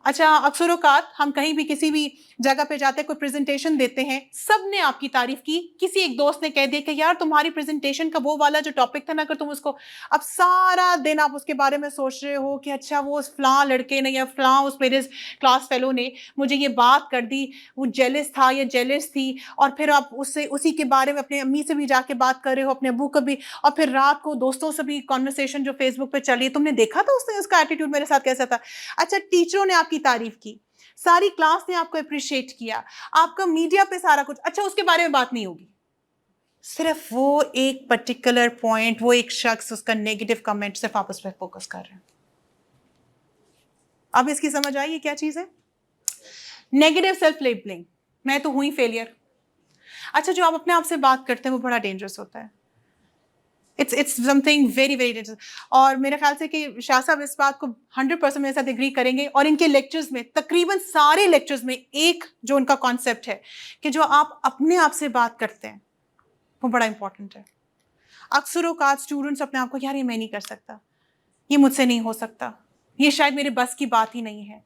अच्छा, अक्सर औकात हम कहीं भी किसी भी जगह पे जाते हैं, कोई प्रेजेंटेशन देते हैं, सब ने आपकी तारीफ की, किसी एक दोस्त ने कह दिया कि यार तुम्हारी प्रेजेंटेशन का वो वाला जो टॉपिक था ना, अगर तुम उसको, अब सारा दिन आप उसके बारे में सोच रहे हो कि अच्छा वो फलां लड़के ने या फलां उस मेरे क्लास फेलो ने मुझे ये बात कर दी, वो जेलस था या जेलस थी, और फिर आप उससे उसी के बारे में अपनी अम्मी से भी जाके बात कर रहे हो, अपने अबू को भी, और फिर रात को दोस्तों से भी कॉन्वर्सेशन जो फेसबुक पे चली, तुमने देखा था उसने उसका एटीट्यूड मेरे साथ कैसा था। अच्छा, टीचरों ने की तारीफ की, सारी क्लास ने आपको अप्रिशिएट किया, आपका मीडिया पे सारा कुछ, अच्छा उसके बारे में बात नहीं होगी, सिर्फ वो एक पर्टिकुलर पॉइंट, वो एक शख्स, उसका नेगेटिव कमेंट, सिर्फ आप उस पर फोकस कर रहे हैं। अब इसकी समझ आई ये क्या चीज है? नेगेटिव सेल्फ लेबलिंग, मैं तो हुई फेलियर। अच्छा, जो आप अपने आप से बात करते हैं वो बड़ा डेंजरस होता है, it's something very very dangerous. और मेरे ख्याल से कि शाह साहब इस बात को 100% मेरे साथ एग्री करेंगे, और इनके लेक्चर्स में, तकरीबन सारे लेक्चर्स में, एक जो उनका कॉन्सेप्ट है कि जो आप अपने आप से बात करते हैं वो बड़ा इंपॉर्टेंट है। अक्सर औकात स्टूडेंट्स अपने आप को, यार ये मैं नहीं कर सकता, ये मुझसे नहीं हो सकता, ये शायद मेरे बस की बात ही नहीं है।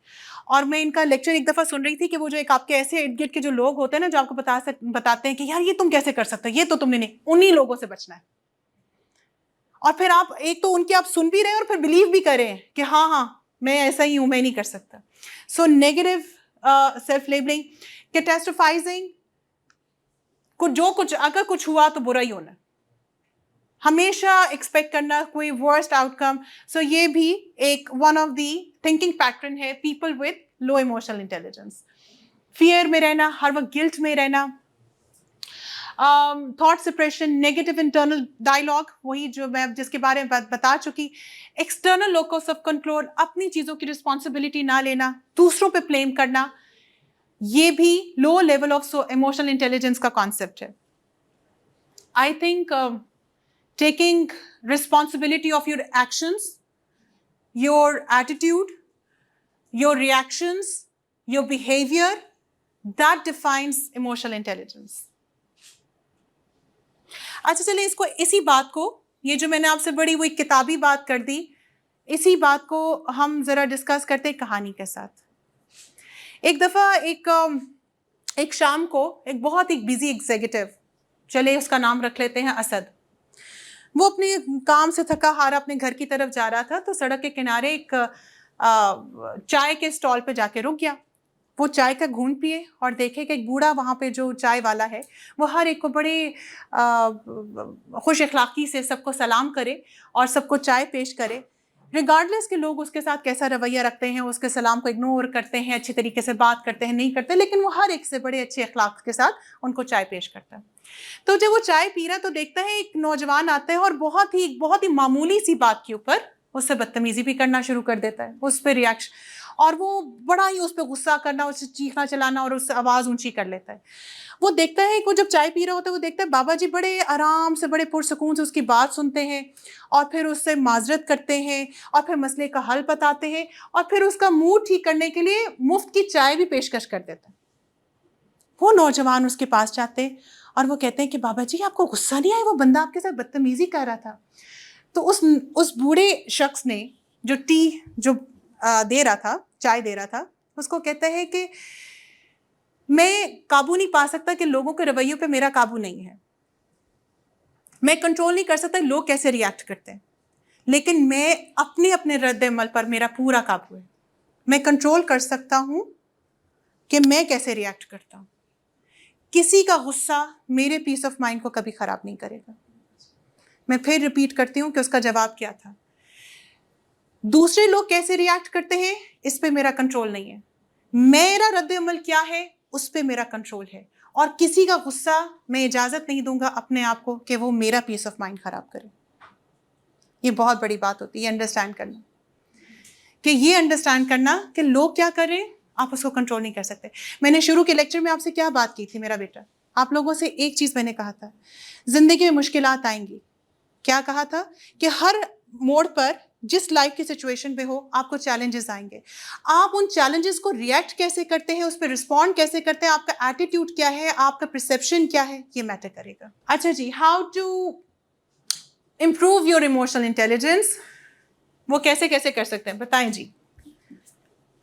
और मैं इनका लेक्चर एक दफ़ा सुन रही थी कि वो जो एक आपके ऐसे इर्द गिर्द के जो लोग होते हैं ना, जो आपको बताते हैं कि यार ये तुम कैसे कर सकते हो, ये तो तुमने नहीं, उन्हीं लोगों से बचना है। और फिर आप एक तो उनकी आप सुन भी रहे हैं और फिर बिलीव भी करें कि हाँ हाँ मैं ऐसा ही हूँ, मैं नहीं कर सकता। सो नेगेटिव सेल्फ लेबलिंग, कैटास्ट्रोफाइजिंग, जो कुछ अगर कुछ हुआ तो बुरा ही होना, हमेशा एक्सपेक्ट करना कोई वर्स्ट आउटकम। सो ये भी एक one of the thinking pattern है people with low emotional intelligence. Fear में रहना, हर वक्त गिल्ट में रहना, thought suppression, negative internal dialogue, वही जो मैं जिसके बारे में बता चुकी, एक्सटर्नल लोकस ऑफ कंट्रोल, अपनी चीज़ों की रिस्पॉन्सिबिलिटी ना लेना, दूसरों पे ब्लेम करना, ये भी low level of emotional intelligence का कॉन्सेप्ट है। I think taking responsibility of your actions, your attitude, your reactions, your behaviour, that defines emotional intelligence. अच्छा चलिए, इसको, इसी बात को, ये जो मैंने आपसे बड़ी वो एक किताबी बात कर दी, इसी बात को हम ज़रा डिस्कस करते हैं कहानी के साथ। एक दफ़ा एक शाम को एक बहुत ही बिजी एग्जीक्यूटिव, चले उसका नाम रख लेते हैं असद, वो अपने काम से थका हारा अपने घर की तरफ जा रहा था, तो सड़क के किनारे एक चाय के स्टॉल पे जाके रुक गया। वो चाय का घूंट पिए और देखे कि एक बूढ़ा वहाँ पे जो चाय वाला है वो हर एक को बड़े खुश अखलाकी से सबको सलाम करे और सबको चाय पेश करे, रिगार्डलेस के लोग उसके साथ कैसा रवैया रखते हैं, उसके सलाम को इग्नोर करते हैं, अच्छी तरीके से बात करते हैं, नहीं करते, लेकिन वो हर एक से बड़े अच्छे अखलाक के साथ उनको चाय पेश करता है। तो जब वो चाय पी रहा तो देखता है एक नौजवान आता है और बहुत ही मामूली सी बात के ऊपर उससे बदतमीजी भी करना शुरू कर देता है, उस पर रिएक्शन, और वो बड़ा ही उस पर गुस्सा करना, उससे चीखना चलाना और उससे आवाज़ ऊंची कर लेता है। वो देखता है कि वो जब चाय पी रहा होता है, वो देखता है बाबा जी बड़े आराम से, बड़े पुरसकून से उसकी बात सुनते हैं और फिर उससे माजरत करते हैं और फिर मसले का हल बताते हैं और फिर उसका मूड ठीक करने के लिए मुफ्त की चाय भी पेशकश कर देता है। वो नौजवान उसके पास जाते हैं और वो कहते हैं कि बाबा जी आपको गुस्सा नहीं आया, वो बंदा आपके साथ बदतमीजी कर रहा था। तो उस बूढ़े शख्स ने जो दे रहा था, चाय दे रहा था, उसको कहता है कि मैं काबू नहीं पा सकता कि लोगों के रवैयों पे मेरा काबू नहीं है, मैं कंट्रोल नहीं कर सकता लोग कैसे रिएक्ट करते हैं, लेकिन मैं अपने रद्द अमल पर मेरा पूरा काबू है। मैं कंट्रोल कर सकता हूँ कि मैं कैसे रिएक्ट करता हूँ। किसी का गुस्सा मेरे पीस ऑफ माइंड को कभी ख़राब नहीं करेगा। मैं फिर रिपीट करती हूँ कि उसका जवाब क्या था। दूसरे लोग कैसे रिएक्ट करते हैं इस पे मेरा कंट्रोल नहीं है, मेरा रद्द अमल क्या है उस पे मेरा कंट्रोल है, और किसी का गुस्सा मैं इजाज़त नहीं दूंगा अपने आप को कि वो मेरा पीस ऑफ माइंड ख़राब करे। ये बहुत बड़ी बात होती है अंडरस्टैंड करना, कि लोग क्या करें आप उसको कंट्रोल नहीं कर सकते। मैंने शुरू के लेक्चर में आपसे क्या बात की थी मेरा बेटा, आप लोगों से एक चीज़ मैंने कहा था, ज़िंदगी में मुश्किलात आएंगी। क्या कहा था कि हर मोड़ पर जिस लाइफ की सिचुएशन में हो, आपको चैलेंजेस आएंगे। आप उन चैलेंजेस को रिएक्ट कैसे करते हैं, उस पर रिस्पॉन्ड कैसे करते हैं, आपका एटीट्यूड क्या है, आपका परसेप्शन क्या है, ये मैटर करेगा। अच्छा जी, how to improve your emotional intelligence, वो कैसे कैसे कर सकते हैं, बताएं जी।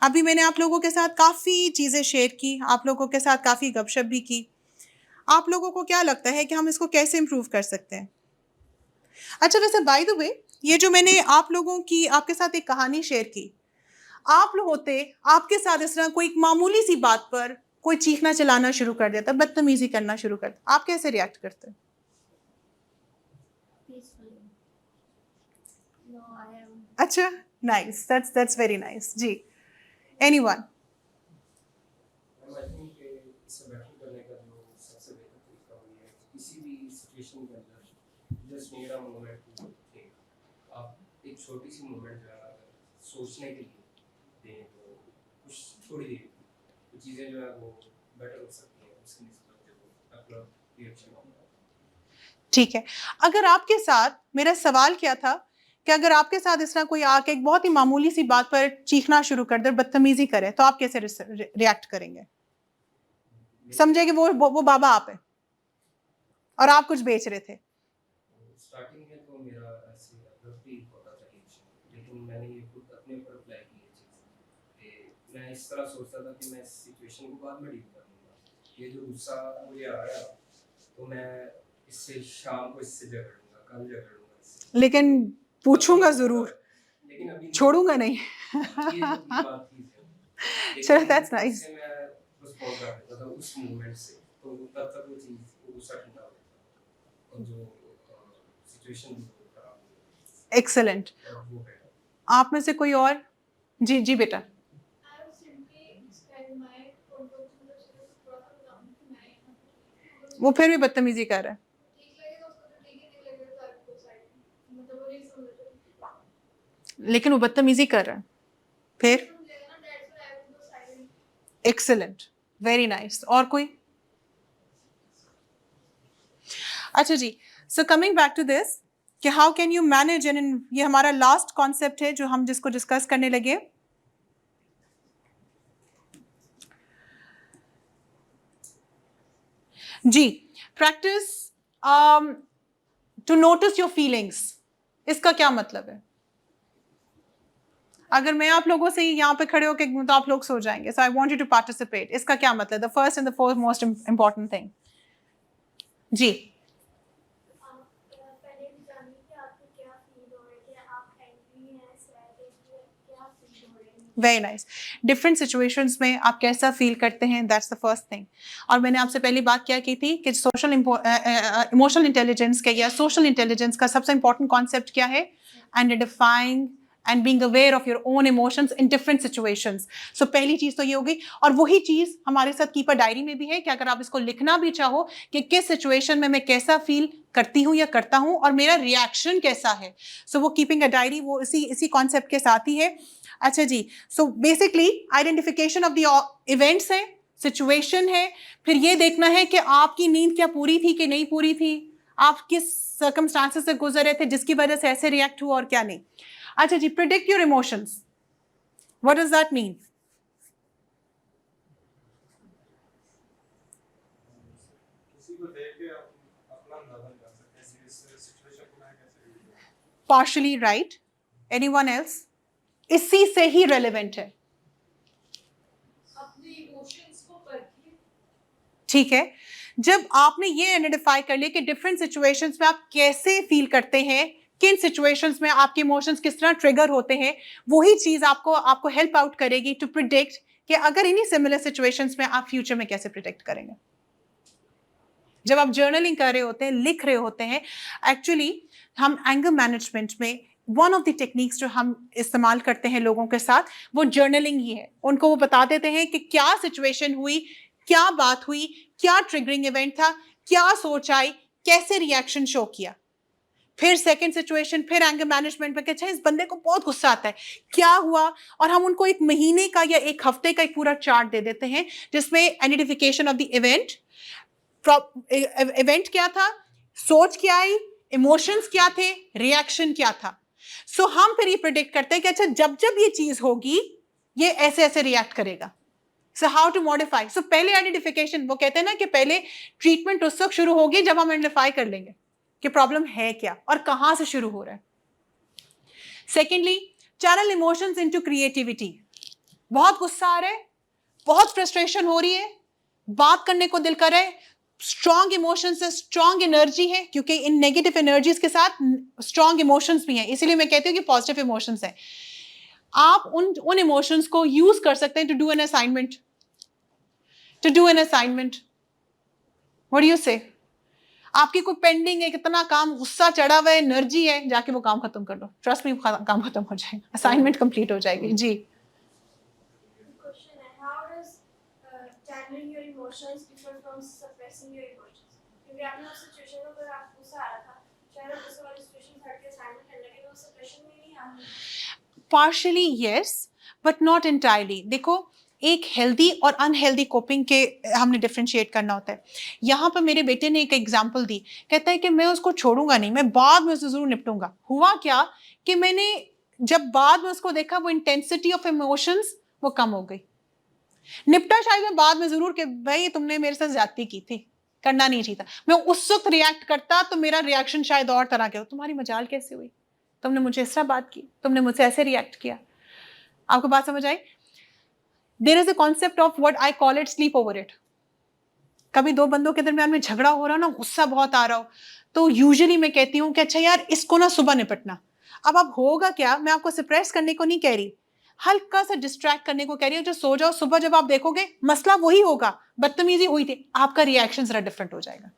अभी मैंने आप लोगों के साथ काफ़ी चीज़ें शेयर की, आप लोगों के साथ काफ़ी गपशप भी की। आप लोगों को क्या लगता है कि हम इसको कैसे इम्प्रूव कर सकते हैं? अच्छा, वैसे बाय द वे, ये जो मैंने आप लोगों की आपके साथ एक कहानी शेयर की, आप लोग होते आपके साथ इस तरह कोई एक मामूली सी बात पर कोई चीखना चिल्लाना शुरू कर देता, बदतमीजी करना शुरू कर देता, आप कैसे रिएक्ट करते? अच्छा, नाइस, दैट्स वेरी नाइस जी। एनीवन? आई थिंक इससे बैटल करने का जो सबसे बेहतर तरीका वो ये है कि किसी भी सिचुएशन के अंदर just need a moment to think. आप एक छोटी सी मोमेंट जो है अगर सोचने के लिए दें तो कुछ थोड़ी देर कुछ चीज़ें जो है वो बेटर हो सकती हैं, उसकी निस्बत जो अपना रिएक्शन होगा। ठीक है, अगर आपके साथ, मेरा सवाल क्या था कि अगर आपके साथ इस तरह कोई आके एक बहुत ही मामूली सी बात पर चीखना शुरू कर दे, बदतमीजी करे, तो आप कैसे रिएक्ट करेंगे? समझे कि वो बाबा आप है और आप कुछ बेच रहे थे। स्टार्टिंग में तो मेरा ऐसे अब्रप्टली होता था रिएक्शन, लेकिन मैंने ये खुद अपने ऊपर अप्लाई की ये चीज़ कि मैं इस तरह सोचता था कि मैं इस सिचुएशन को बाद में डील कर लूँगा। ये जो गुस्सा मुझे आ रहा है तो मैं इससे शाम को इससे झगड़ लूँगा, कल झगड़ लूँगा इससे, लेकिन पूछूंगा जरूर, लेकिन अभी छोड़ूंगा नहीं। ये बात थी। चलो, दैट्स नाइस। मैं रिस्पॉन्ड कर देता था उस मूवमेंट से, तो तब तक वो चीज़ वो गुस्सा ठंडा हो जाता और जो सिचुएशन खराब हो। एक्सेलेंट। आप में से कोई और? जी जी बेटा। वो फिर भी बदतमीजी कर रहा है। लेकिन वो बदतमीजी कर रहा है, फिर? Excellent, very nice. और कोई? अच्छा जी, so coming back to this कि how can you manage, and ये हमारा लास्ट कॉन्सेप्ट है जो हम जिसको डिस्कस करने लगे। जी, practice to notice your feelings. इसका क्या मतलब है? अगर मैं आप लोगों से यहाँ पे खड़े होकर तो आप लोग सो जाएंगे, so I want you to participate. इसका क्या मतलब? The first and the fourth most important thing. जी, वेरी नाइस। डिफरेंट सिचुएशंस में आप कैसा फील करते हैं, दैट्स द फर्स्ट थिंग। और मैंने आपसे पहली बात क्या की थी कि सोशल इमोशनल इंटेलिजेंस का या सोशल इंटेलिजेंस का सबसे इंपॉर्टेंट कॉन्सेप्ट क्या है? Identifying and being aware of your own emotions in different situations. So पहली चीज तो ये होगी, और वही चीज हमारे साथ कीपर डायरी में भी है कि अगर आप इसको लिखना भी चाहो कि किस सिचुएशन में मैं कैसा फील करती हूँ या करता हूँ और मेरा रिएक्शन कैसा है, सो वो कीपिंग अ डायरी वो इसी कॉन्सेप्ट के साथ ही है। अच्छा जी, so basically identification of the events है, सिचुएशन है, फिर ये देखना है कि आपकी नींद क्या पूरी थी कि नहीं पूरी थी, आप किस सर्कमस्टांसेस से गुजर रहे थे जिसकी वजह से ऐसे रिएक्ट हुआ और क्या नहीं। अच्छा जी, predict your emotions, what does that mean? किसी को देख के अपना अंदाजा लगा सकते हैं इस सिचुएशन को मैं कैसे डील करूं। Partially right. Anyone else? इसी से ही रेलेवेंट है। अपने इमोशंस को परखिए। ठीक है, जब आपने ये आइडेंटिफाई कर लिया कि डिफरेंट सिचुएशंस में आप कैसे फील करते हैं, किन सिचुएशंस में आपके इमोशंस किस तरह ट्रिगर होते हैं, वही चीज आपको हेल्प आउट करेगी टू प्रिडिक्ट कि अगर इन्हीं सिमिलर सिचुएशंस में आप फ्यूचर में कैसे प्रिडिक्ट करेंगे। जब आप जर्नलिंग कर रहे होते हैं, लिख रहे होते हैं, एक्चुअली हम एंगर मैनेजमेंट में वन ऑफ द टेक्निक्स जो हम इस्तेमाल करते हैं लोगों के साथ, वो जर्नलिंग ही है। उनको वो बता देते हैं कि क्या सिचुएशन हुई, क्या बात हुई, क्या ट्रिगरिंग इवेंट था, क्या सोच आई, कैसे रिएक्शन शो किया। फिर सेकंड सिचुएशन, फिर एंगर मैनेजमेंट में, अच्छा इस बंदे को बहुत गुस्सा आता है, क्या हुआ, और हम उनको एक महीने का या एक हफ्ते का एक पूरा चार्ट दे देते हैं जिसमें identification of the event, event क्या था, सोच क्या आई, इमोशंस क्या थे, रिएक्शन क्या था। सो हम फिर ये प्रिडिक्ट करते हैं कि अच्छा जब जब ये चीज होगी ये ऐसे ऐसे रिएक्ट करेगा. So how to modify. So पहले आइडेंटिफिकेशन, वो कहते हैं ना कि पहले ट्रीटमेंट उस वक्त शुरू होगी जब हम आइडेंटिफाई कर लेंगे कि प्रॉब्लम है क्या और कहां से शुरू हो रहा है. Secondly, channel emotions into creativity. बहुत गुस्सा आ रहा है, बहुत फ्रस्ट्रेशन हो रही है, बात करने को दिल कर रहा है, स्ट्रॉन्ग इमोशंस है, स्ट्रॉन्ग एनर्जी है, क्योंकि इन नेगेटिव एनर्जीज के साथ स्ट्रॉन्ग इमोशंस भी हैं, इसीलिए मैं कहती हूँ कि पॉजिटिव इमोशंस है. आप उन इमोशंस को यूज कर सकते हैं to do an assignment. What do you say? आपकी कोई पेंडिंग है, कितना काम, गुस्सा चढ़ा हुआ है, एनर्जी है, जाके वो काम खत्म कर लो. ट्रस्ट मी, काम खत्म हो जाएगा, असाइनमेंट कंप्लीट हो जाएगी. जी. Question है, how does channeling your emotions differ from suppressing your emotions? क्योंकि आपने उस सिचुएशन में अगर आप गुस्सा आ रहा था, शायद आप गुस्से वाली सिचुएशन हट के असाइनमेंट करने लगे तो सप्रेशन में नहीं आ रही. Partially yes, but not entirely. देखो, एक हेल्दी और अनहेल्दी कोपिंग के हमने डिफरेंशिएट करना होता है. यहाँ पर मेरे बेटे ने एक एग्जांपल दी, कहता है कि मैं उसको छोड़ूंगा नहीं, मैं बाद में उससे जरूर निपटूंगा. हुआ क्या कि मैंने जब बाद में उसको देखा, वो इंटेंसिटी ऑफ इमोशंस वो कम हो गई. निपटा शायद मैं बाद में जरूर कि भाई तुमने मेरे साथ ज्यादती की थी, करना नहीं चाहिए था. मैं उस वक्त रिएक्ट करता तो मेरा रिएक्शन शायद और तरह के हो. तुम्हारी मजाल कैसे हुई, तुमने मुझे इस तरह बात की, तुमने मुझसे ऐसे रिएक्ट किया. आपको बात समझ आई? There is a concept of what I call it sleep over it. कभी दो बंदों के दरमियान में झगड़ा हो रहा हो ना, गुस्सा बहुत आ रहा हो, तो यूजुअली मैं कहती हूँ कि अच्छा यार इसको ना सुबह निपटना. अब होगा क्या, मैं आपको सप्रेस करने को नहीं कह रही, हल्का सा डिस्ट्रैक्ट करने को कह रही हूँ. जो सो जाओ, सुबह जब आप देखोगे मसला वही होगा, बदतमीजी हुई थी, आपका रिएक्शन जरा डिफरेंट हो जाएगा,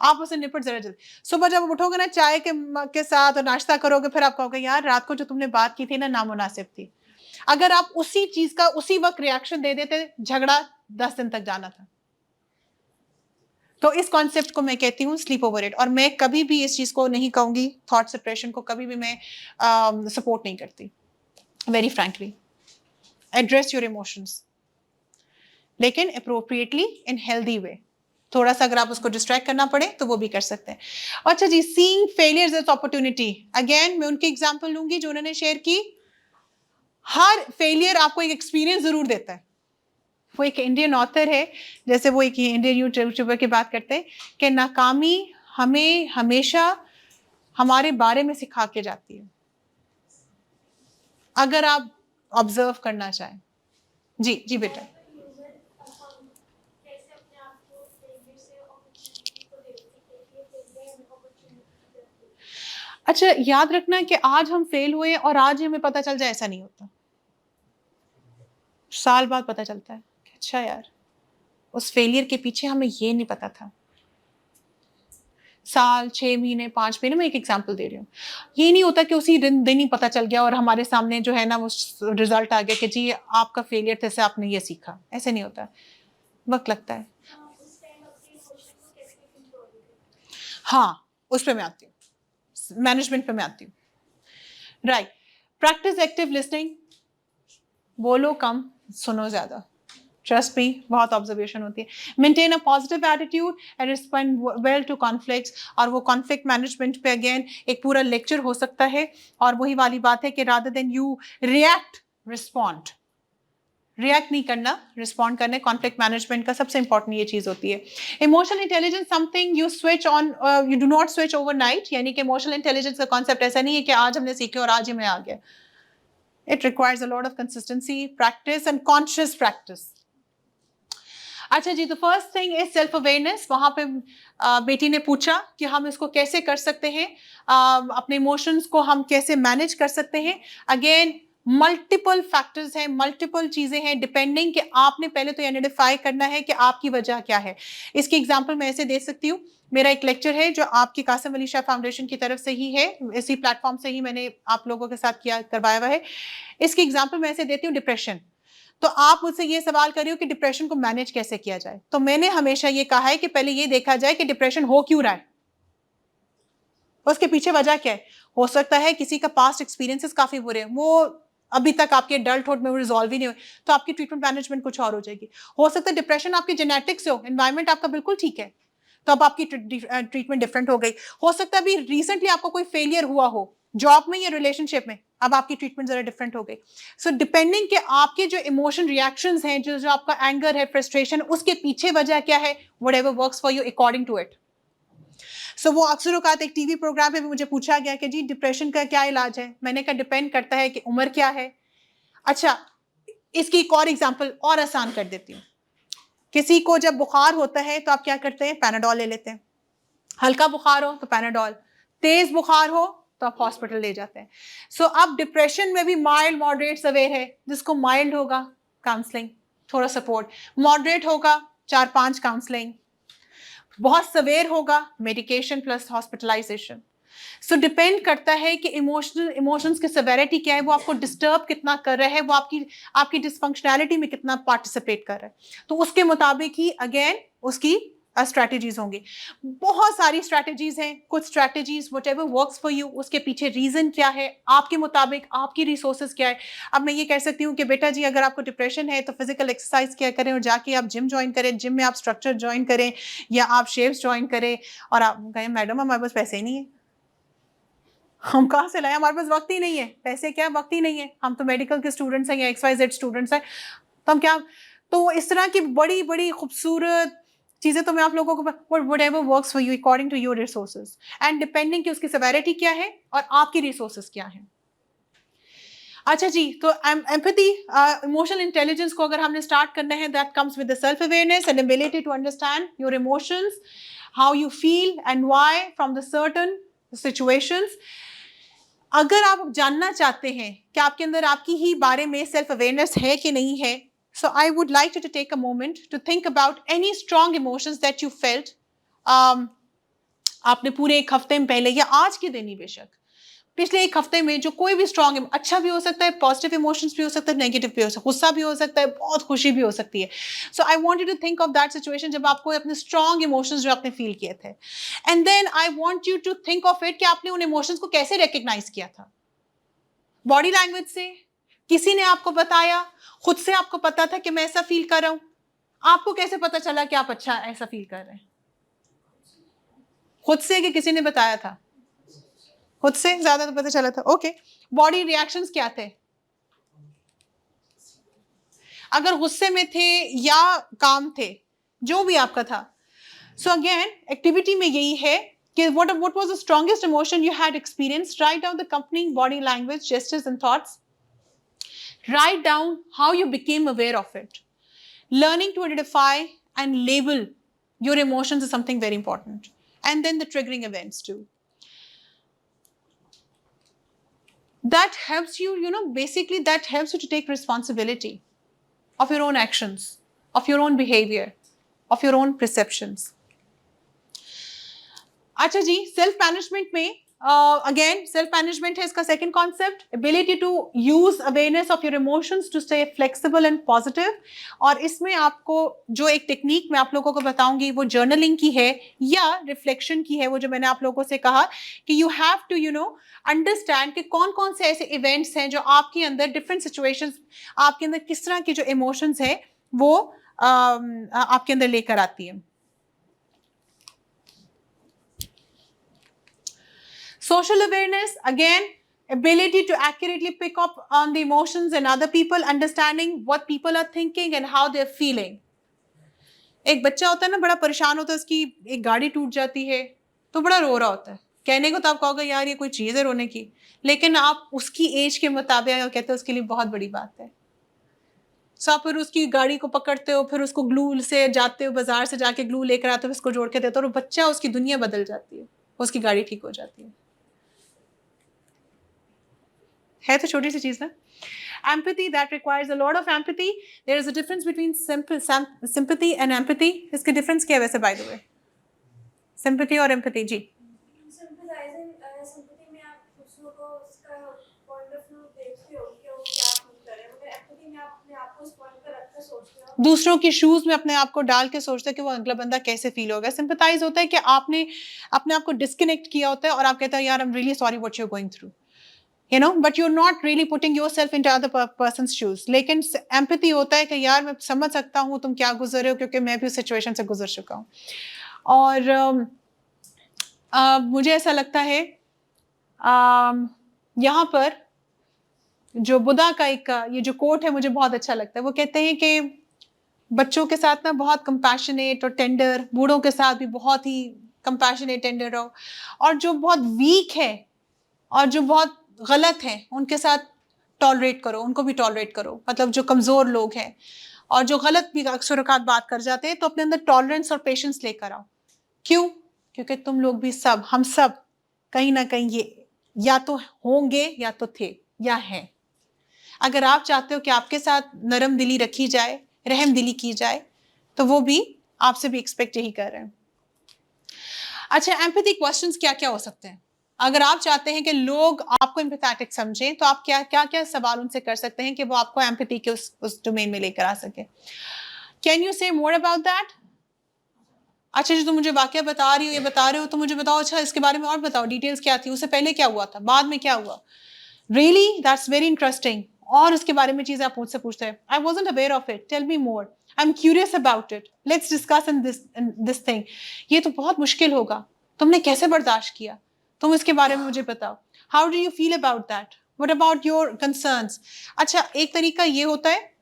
आप उसे निपट जरा जल्दी. सुबह जब उठोगे ना चाय के साथ और नाश्ता करोगे, फिर आप कहोगे यार रात को जो तुमने बात की थी ना नामुनासिब थी. अगर आप उसी चीज का उसी वक्त रिएक्शन दे देते, झगड़ा 10 दिन तक जाना था. तो इस कॉन्सेप्ट को मैं कहती हूँ स्लीप ओवर इट. और मैं कभी भी इस चीज को नहीं कहूंगी, थॉट सप्रेशन को कभी भी मैं सपोर्ट नहीं करती. Very frankly, address your emotions, लेकिन अप्रोप्रिएटली इन हेल्दी वे. थोड़ा सा अगर आप उसको डिस्ट्रैक्ट करना पड़े तो वो भी कर सकते हैं. अच्छा जी, seeing failures as opportunity. Again मैं उनकी एग्जांपल लूंगी जो उन्होंने शेयर की. हर फेलियर आपको एक एक्सपीरियंस जरूर देता है. वो एक इंडियन ऑथर है, जैसे वो एक इंडियन यूट्यूबर की बात करते हैं कि नाकामी हमें हमेशा हमारे बारे में सिखा के जाती है, अगर आप ऑब्जर्व करना चाहें. जी जी बेटा. कैसे अपने आप को फेलियर से अपॉर्चुनिटी को देखते हैं कि फेलियर हमें अपॉर्चुनिटी देती है. अच्छा, याद रखना कि आज हम फेल हुए और आज ही हमें पता चल जाए, ऐसा नहीं होता. साल बाद पता चलता है कि अच्छा यार उस फेलियर के पीछे हमें ये नहीं पता था. साल, 6 महीने, 5 महीने, मैं एक एग्जांपल दे रही हूँ. ये नहीं होता कि उसी दिन ही पता चल गया और हमारे सामने जो है ना वो रिजल्ट आ गया कि जी आपका फेलियर थे से आपने ये सीखा. ऐसे नहीं होता, वक्त लगता है. उस टाइम अपनी इमोशन को कैसे कंट्रोल करें. हाँ, उस पर मैं आती हूँ, मैनेजमेंट पे मैं आती हूँ. राइट. Practice active listening. बोलो कम, सुनो ज्यादा. ट्रस्ट मी, बहुत ऑब्जर्वेशन होती है. Maintain a positive attitude and respond well to conflicts. और वो कॉन्फ्लिक्ट मैनेजमेंट पे अगेन एक पूरा लेक्चर हो सकता है. और वही वाली बात है कि rather than you react, respond. React नहीं करना, रिस्पॉन्ड करने. कॉन्फ्लिक्ट मैनेजमेंट का सबसे इंपॉर्टेंट ये चीज होती है. Emotional intelligence something you switch on, you do not switch overnight. यानी कि इमोशनल इंटेलिजेंस का कॉन्सेप्ट ऐसा नहीं है कि आज हमने सीखे और आज ही मैं आ गया. It requires a lot of consistency, practice and conscious practice. अच्छा जी, तो first thing is self awareness. वहां पे बेटी ने पूछा कि हम इसको कैसे कर सकते हैं, अपने इमोशंस को हम कैसे मैनेज कर सकते हैं. अगेन मल्टीपल फैक्टर्स हैं, मल्टीपल चीजें हैं, डिपेंडिंग कि आपने पहले तो आइडेंटिफाई करना है कि आपकी वजह क्या है. इसकी एग्जांपल मैं ऐसे दे सकती हूँ. मेरा एक लेक्चर है जो आपकी कासिम अली शाह फाउंडेशन की तरफ से ही है, इसी प्लेटफॉर्म से ही मैंने आप लोगों के साथ करवाया हुआ है. इसकी एग्जांपल मैं ऐसे देती हूँ, डिप्रेशन. तो आप मुझसे ये सवाल कर रही हो कि डिप्रेशन को मैनेज कैसे किया जाए. तो मैंने हमेशा ये कहा है कि पहले ये देखा जाए कि डिप्रेशन हो क्यों रहा है, उसके पीछे वजह क्या है. हो सकता है किसी का पास्ट एक्सपीरियंसेस काफी बुरे हैं, वो अभी तक आपके एडल्टहुड में वो रिजॉल्व ही नहीं हुए, तो आपकी ट्रीटमेंट मैनेजमेंट कुछ और हो जाएगी. हो सकता है डिप्रेशन आपके जेनेटिक्स से हो, एनवायरमेंट आपका बिल्कुल ठीक है, तो अब आपकी ट्रीटमेंट डिफरेंट हो गई। हो सकता है अभी रिसेंटली आपको कोई फेलियर हुआ हो जॉब में या रिलेशनशिप में, अब आपकी ट्रीटमेंट जरा डिफरेंट हो गई। सो डिपेंडिंग कि आपके जो इमोशन रिएक्शंस हैं, जो आपका एंगर है, फ्रस्ट्रेशन, उसके पीछे वजह क्या है, whatever works for you according to it. So वो अक्सर औकात एक टीवी प्रोग्राम में भी मुझे पूछा गया कि जी डिप्रेशन का क्या इलाज है। मैंने कहा डिपेंड करता है कि उम्र क्या है। अच्छा, इसकी एक और एग्जांपल और आसान कर देती हूँ। किसी को जब बुखार होता है तो आप क्या करते हैं, पैनाडॉल ले लेते हैं। हल्का बुखार हो तो पैनाडॉल, तेज बुखार हो तो आप हॉस्पिटल ले जाते हैं। सो अब डिप्रेशन में भी माइल्ड, मॉडरेट, सवेयर है। जिसको माइल्ड होगा काउंसलिंग, थोड़ा सपोर्ट, मॉडरेट होगा 4-5 काउंसलिंग, बहुत सवेयर होगा medication plus hospitalisation. So depend करता है कि इमोशंस की सेवेरिटी क्या है, वो आपको डिस्टर्ब कितना कर रहा है, वो आपकी डिसफंक्शनैलिटी में कितना पार्टिसिपेट कर रहा है, तो उसके मुताबिक ही अगेन उसकी स्ट्रैटेजीज होंगी। बहुत सारी स्ट्रैटेजीज हैं, कुछ strategies whatever works for you, उसके पीछे रीजन क्या है, आपके मुताबिक आपकी रिसोर्सेज क्या है। अब मैं ये कह सकती हूँ कि बेटा जी अगर आपको डिप्रेशन है तो फिजिकल एक्सरसाइज क्या करें, और जाके आप जिम ज्वाइन करें, जिम में आप स्ट्रक्चर ज्वाइन करें, या आप शेप्स ज्वाइन करें। और आप कहें मैडम हमारे पास पैसे ही नहीं है, हम कहाँ से लाएं, हमारे पास वक्त ही नहीं है। पैसे क्या, वक्त ही नहीं है, हम तो मेडिकल के स्टूडेंट्स हैं या XYZ स्टूडेंट्स हैं, तो हम क्या। तो इस तरह की बड़ी बड़ी खूबसूरत चीज़ें तो मैं आप लोगों को, whatever works for you according to your resources and depending कि उसकी सेवेरिटी क्या है और आपकी रिसोर्सेज क्या हैं। अच्छा जी, तो एम्पैथी, इमोशनल इंटेलिजेंस को अगर हमने स्टार्ट करना है, that comes with the self awareness and ability to understand your emotions, how you feel and why from the certain situations. अगर आप जानना चाहते हैं कि आपके अंदर आपकी ही बारे में सेल्फ अवेयरनेस है कि नहीं है, so I would like you to take a moment to think about any strong emotions that you felt आपने पूरे एक हफ्ते में पहले या आज के दिन ही बेशक पिछले एक हफ्ते में जो कोई भी स्ट्रॉन्ग, अच्छा भी हो सकता है, पॉजिटिव इमोशंस भी हो सकता है, नेगेटिव भी हो सकता है, गुस्सा भी हो सकता है, बहुत खुशी भी हो सकती है। So I want you to think of that situation जब आपको अपने स्ट्रॉन्ग इमोशंस जो आपने फील किए थे, and then I want you to think of it कि आपने उन इमोशंस को कैसे रिकग्नाइज किया था। बॉडी लैंग्वेज से, किसी ने आपको बताया, खुद से आपको पता था कि मैं ऐसा फील कर रहा हूं, आपको कैसे पता चला कि आप अच्छा ऐसा फील कर रहे हैं? खुद से कि किसी ने बताया था? खुद से ज्यादा तो पता चला था। ओके, बॉडी रिएक्शंस क्या थे? अगर गुस्से में थे या काम थे, जो भी आपका था। सो अगेन एक्टिविटी में यही है कि what was the strongest emotion you had experienced? Write down the accompanying body language, gestures and thoughts. Write down how you became aware of it. Learning to identify and label your emotions is something very important. And then the triggering events too. That helps you, basically that helps you to take responsibility of your own actions, of your own behavior, of your own perceptions. अच्छा जी, सेल्फ मैनेजमेंट में अगेन सेल्फ मैनेजमेंट है इसका second concept, ability to use awareness of your emotions to stay flexible and positive. और इसमें आपको जो एक टेक्निक मैं आप लोगों को बताऊंगी वो जर्नलिंग की है या रिफ्लेक्शन की है। वो जो मैंने आप लोगों से कहा कि यू हैव टू अंडरस्टैंड कि कौन कौन से ऐसे इवेंट्स हैं जो आपके अंदर डिफरेंट सिचुएशंस, आपके अंदर किस तरह की जो इमोशंस है वो आपके अंदर लेकर आती है। Social awareness, again, ability to accurately pick up on the emotions in other people, understanding what people are thinking and how they're feeling. एक बच्चा होता है ना, बड़ा परेशान होता है, उसकी एक गाड़ी टूट जाती है तो बड़ा रो रहा होता है। कहने को तो आप कहोगे यार ये कोई चीज़ है रोने की, लेकिन आप उसकी एज के मुताबिक कहते हो उसके लिए बहुत बड़ी बात है। सो आप फिर उसकी गाड़ी को पकड़ते हो, फिर उसको ग्लू से जाते हो, बाजार से जाके ग्लू लेकर आते हो, उसको जोड़ के देते हो, और बच्चा, उसकी दुनिया बदल जाती है, उसकी गाड़ी ठीक हो जाती है तो छोटी सी चीज ना। Empathy, that requires a lot of empathy. There is a difference between sympathy and empathy. इसके difference क्या है वैसे by the way? Sympathy और empathy जी। Sympathizing, sympathy में आप दूसरों को उसका point of view देखते हो कि वो क्या फील कर रहे हैं, मगर empathy में आप अपने आप को उस point पर रख कर सोचते हो, दूसरों के शूज में अपने आप को डाल के सोचते हो कि वो अगला बंदा कैसे फील होगा। सिंपैथाइज होता है कि आपने अपने आप को डिस्कनेक्ट किया होता है और आप कहते हो यार I am really sorry what you are going through, but you're not really putting yourself into other person's shoes. लेकिन empathy होता है कि यार मैं समझ सकता हूँ तुम क्या गुजर रहे हो क्योंकि मैं भी उस सिचुएशन से गुजर चुका हूँ। और मुझे ऐसा लगता है यहाँ पर जो बुद्धा का एक ये जो कोट है मुझे बहुत अच्छा लगता है। वो कहते हैं कि बच्चों के साथ ना बहुत कंपैशनेट और टेंडर, बूढ़ों के साथ भी बहुत ही कंपैशनेट टेंडर रहो, और जो बहुत वीक है और जो बहुत गलत है उनके साथ टॉलरेट करो, उनको भी टॉलरेट करो। मतलब जो कमज़ोर लोग हैं और जो गलत भी अक्सर औकात बात कर जाते हैं, तो अपने अंदर टॉलरेंस और पेशेंस लेकर आओ। क्यों? क्योंकि तुम लोग भी सब, हम सब कहीं ना कहीं ये या तो होंगे या तो थे या हैं। अगर आप चाहते हो कि आपके साथ नरम दिली रखी जाए, रहम दिली की जाए, तो वो भी आपसे भी एक्सपेक्ट यही कर रहे हैं। अच्छा, एम्पैथी क्वेश्चंस क्या क्या हो सकते हैं? अगर आप चाहते हैं कि लोग आपको एम्पैथेटिक समझें, तो आप क्या क्या क्या सवाल उनसे कर सकते हैं कि वो आपको एम्पैथी के उस डोमेन में लेकर आ सके। कैन यू से मोर अबाउट दैट? अच्छा, जो तुम मुझे वाकया बता रही हो, ये बता रहे हो, तो मुझे बताओ, अच्छा इसके बारे में और बताओ, डिटेल्स क्या थी, उससे पहले क्या हुआ था, बाद में क्या हुआ? Really, that's very interesting. और उसके बारे में चीजें आप मुझसे पूछते हैं, I wasn't aware of it, tell me more, I am curious about it, let's discuss in this thing. ये तो बहुत मुश्किल होगा, तुमने कैसे बर्दाश्त किया, तुम इसके बारे में मुझे बताओ। How do you feel about that, what about your concerns? अच्छा, एक तरीका ये होता है,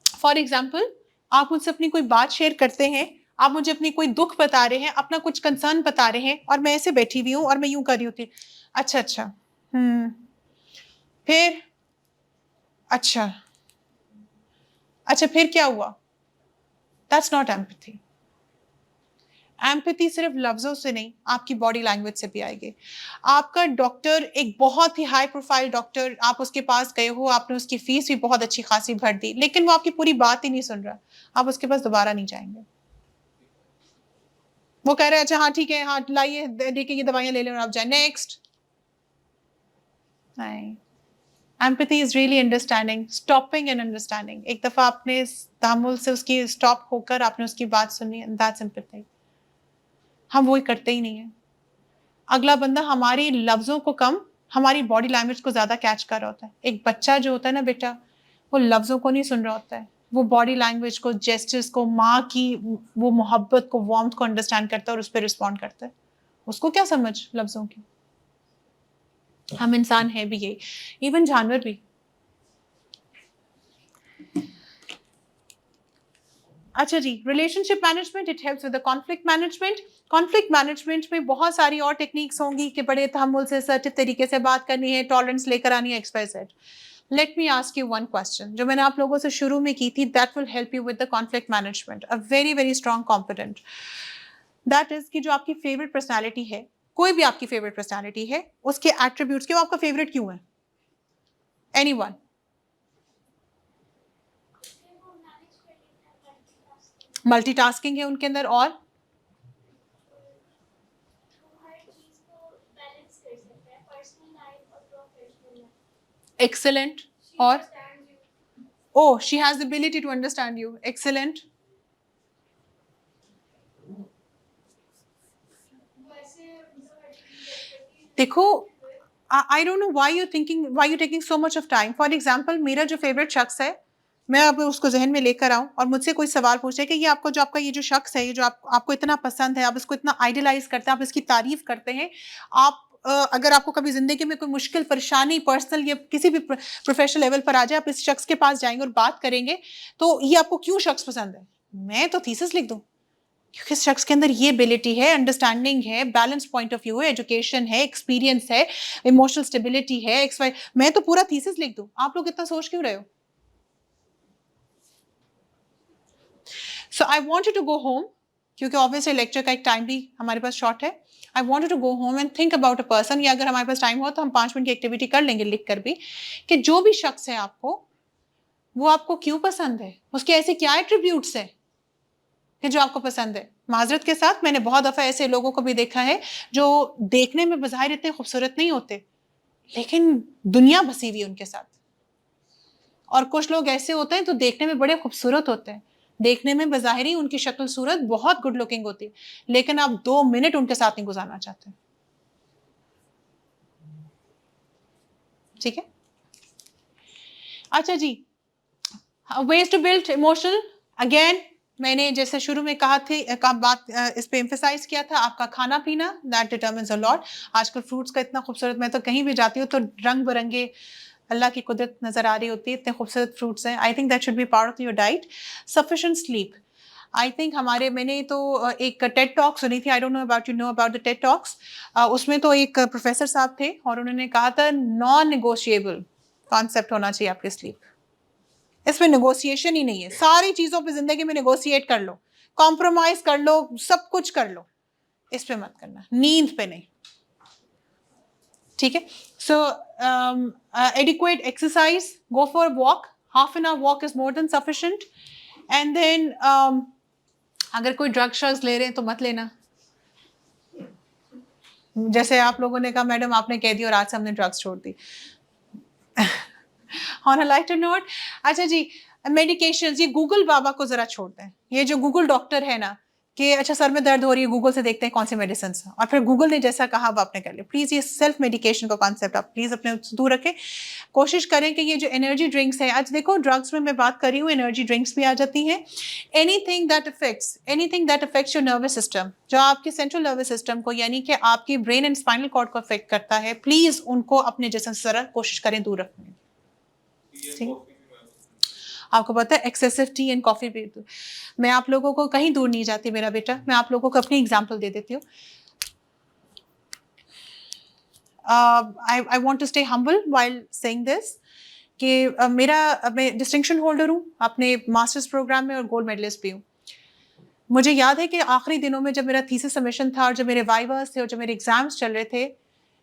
फॉर एग्जाम्पल आप मुझसे अपनी कोई बात शेयर करते हैं, आप मुझे अपनी कोई दुख बता रहे हैं, अपना कुछ कंसर्न बता रहे हैं, और मैं ऐसे बैठी हुई हूँ और मैं यूं कर रही होती, अच्छा अच्छा, फिर अच्छा अच्छा, फिर क्या हुआ? That's not empathy. एम्पैथी सिर्फ लफ्जों से नहीं, आपकी बॉडी लैंग्वेज से भी आएगी। आपका डॉक्टर एक बहुत ही हाई प्रोफाइल डॉक्टर, आप उसके पास गए हो, आपने उसकी फीस भी बहुत अच्छी खासी भर दी, लेकिन वो आपकी पूरी बात ही नहीं सुन रहा, आप उसके पास दोबारा नहीं जाएंगे। वो कह रहे हैं अच्छा हाँ ठीक है, हाँ लाइए, देखिए ये दवाइयाँ ले लें और आप जाए, नेक्स्ट। नहीं, empathy is really understanding, stopping and understanding. एक दफा आपने तहम्मुल से उसकी स्टॉप होकर आपने उसकी बात सुनी, दैट्स एम्पैथी। हम वो करते ही नहीं है। अगला बंदा हमारी लफ्जों को कम, हमारी बॉडी लैंग्वेज को ज्यादा कैच कर रहा होता है। एक बच्चा जो होता है ना बेटा, वो लफ्जों को नहीं सुन रहा होता है, वो बॉडी लैंग्वेज को, जेस्चर्स को, माँ की वो मोहब्बत को, वार्मथ को अंडरस्टैंड करता है और उस पर रिस्पॉन्ड करता है। उसको क्या समझ लफ्जों की? हम इंसान है भी यही, इवन जानवर भी। अच्छा जी, relationship management, it helps with the conflict management. Conflict management में बहुत सारी और टेक्निक्स होंगी कि बड़े तहम्मुल से, असर्टिव तरीके से बात करनी है, टॉलरेंस लेकर आनी है, XYZ। Let me ask you one question, जो मैंने आप लोगों से शुरू में की थी, that will help you with the conflict management, a very very strong competent. That is कि जो आपकी फेवरेट पर्सनैलिटी है, कोई भी आपकी फेवरेट पर्सनैलिटी है, उसके एट्रीब्यूट्स, क्यों आपका फेवरेट क्यों है? एनीवन? मल्टीटास्किंग है उनके अंदर, और एक्सेलेंट, और oh, she has the ability to understand you, excellent। देखो, I don't know why you're taking so much of time। For example, मेरा जो फेवरेट शख्स है, मैं अब उसको जहन में लेकर आऊं और मुझसे कोई सवाल पूछे कि ये आपको, जो आपका ये जो शख्स है, ये जो आपको इतना पसंद है, आप इसको इतना आइडियलाइज करते हैं, आप इसकी तारीफ करते हैं, आप अगर आपको कभी जिंदगी में कोई मुश्किल, परेशानी, पर्सनल या किसी भी प्रोफेशनल लेवल पर आ जाए, आप इस शख्स के पास जाएंगे और बात करेंगे, तो ये आपको क्यों शख्स पसंद है? मैं तो थीसिस लिख दूं, क्योंकि इस शख्स के अंदर ये एबिलिटी है, अंडरस्टैंडिंग है, बैलेंस पॉइंट ऑफ व्यू है, एजुकेशन है, एक्सपीरियंस है, इमोशनल स्टेबिलिटी है, XY। मैं तो पूरा थीसिस लिख दूं, आप लोग इतना सोच क्यों रहे हो? So I want you to go home, क्योंकि ऑब्वियसली लेक्चर का एक टाइम भी हमारे पास शॉर्ट है। I want you to go home and think about a person, या अगर हमारे पास टाइम हो तो हम 5 मिनट की एक्टिविटी कर लेंगे लिख कर भी, कि जो भी शख्स है आपको, वो आपको क्यों पसंद है, उसके ऐसे क्या एट्रीब्यूट्स है कि जो आपको पसंद है। माजरत के साथ, मैंने बहुत दफ़ा ऐसे लोगों को भी देखा है जो देखने में बज़ाहिर इतने खूबसूरत नहीं होते, लेकिन दुनिया बसी हुई उनके साथ। और कुछ लोग ऐसे होते हैं तो देखने में बड़े खूबसूरत होते हैं, देखने में बज़ाहिर ही उनकी शक्ल सूरत बहुत गुड लुकिंग होती है, लेकिन आप 2 मिनट उनके साथ नहीं गुजारना चाहते। ठीक है? अच्छा जी, ways to build emotional, again मैंने जैसे शुरू में कहा थी इस पे एम्फेसाइज किया था, आपका खाना पीना दैट डिटर्मिन्स अ लॉट। आजकल फ्रूट्स का इतना खूबसूरत, मैं तो कहीं भी जाती हूँ तो रंग बिरंगे अल्लाह की कुदरत नज़र आ रही होती है, इतने खूबसूरत फ्रूट्स हैं। I think that should be part of your diet. Sufficient sleep, I think मैंने तो एक टेड टॉक सुनी थी, I don't know about the Ted talks. उसमें तो एक प्रोफेसर साहब थे और उन्होंने कहा था नॉन नेगोशिएबल कॉन्सेप्ट होना चाहिए आपके स्लीप। इसमें नेगोशिएशन ही नहीं है, सारी चीज़ों पे ज़िंदगी में नेगोशिएट कर लो, कॉम्प्रोमाइज़ कर लो, सब कुछ कर लो, इस पे मत करना, नींद पे नहीं। ठीक है, so adequate exercise, go for walk, half an hour walk is more than sufficient. And then अगर कोई ड्रग्स ले रहे हैं तो मत लेना। जैसे आप लोगों ने कहा मैडम आपने कह दी और आज से हमने ड्रग्स छोड़ दी। ऑन अ लाइटर नोट, अच्छा जी, मेडिकेशन, ये गूगल बाबा को जरा छोड़ दें। ये जो गूगल डॉक्टर है ना कि अच्छा सर में दर्द हो रही है, गूगल से देखते हैं कौन सी मेडिसिन है, और फिर गूगल ने जैसा कहा वो आपने कर लिया। प्लीज़ ये सेल्फ मेडिकेशन का कॉन्सेप्ट आप प्लीज़ अपने दूर रखें। कोशिश करें कि ये जो एनर्जी ड्रिंक्स है, आज देखो ड्रग्स में मैं बात कर रही हूँ, एनर्जी ड्रिंक्स भी आ जाती हैं। Anything that affects your nervous system, जो आपके सेंट्रल नर्वस सिस्टम को यानी कि आपकी ब्रेन एंड स्पाइनल कॉर्ड को अफेक्ट करता है, प्लीज़ उनको अपने जिस्म से जरा कोशिश करें दूर रखने। आपको पता है एक्सेसिव टी एंड कॉफी भी, मैं आप लोगों को कहीं दूर नहीं जाती मेरा बेटा, मैं आप लोगों को अपनी एग्जांपल दे देती हूँ। I want to stay humble while saying this कि मैं डिस्टिंक्शन होल्डर हूँ अपने मास्टर्स प्रोग्राम में और गोल्ड मेडलिस्ट भी हूँ। मुझे याद है कि आखिरी दिनों में जब मेरा थीसिस सबमिशन था और जब मेरे वाइवास थे और जब मेरे एग्जाम्स चल रहे थे,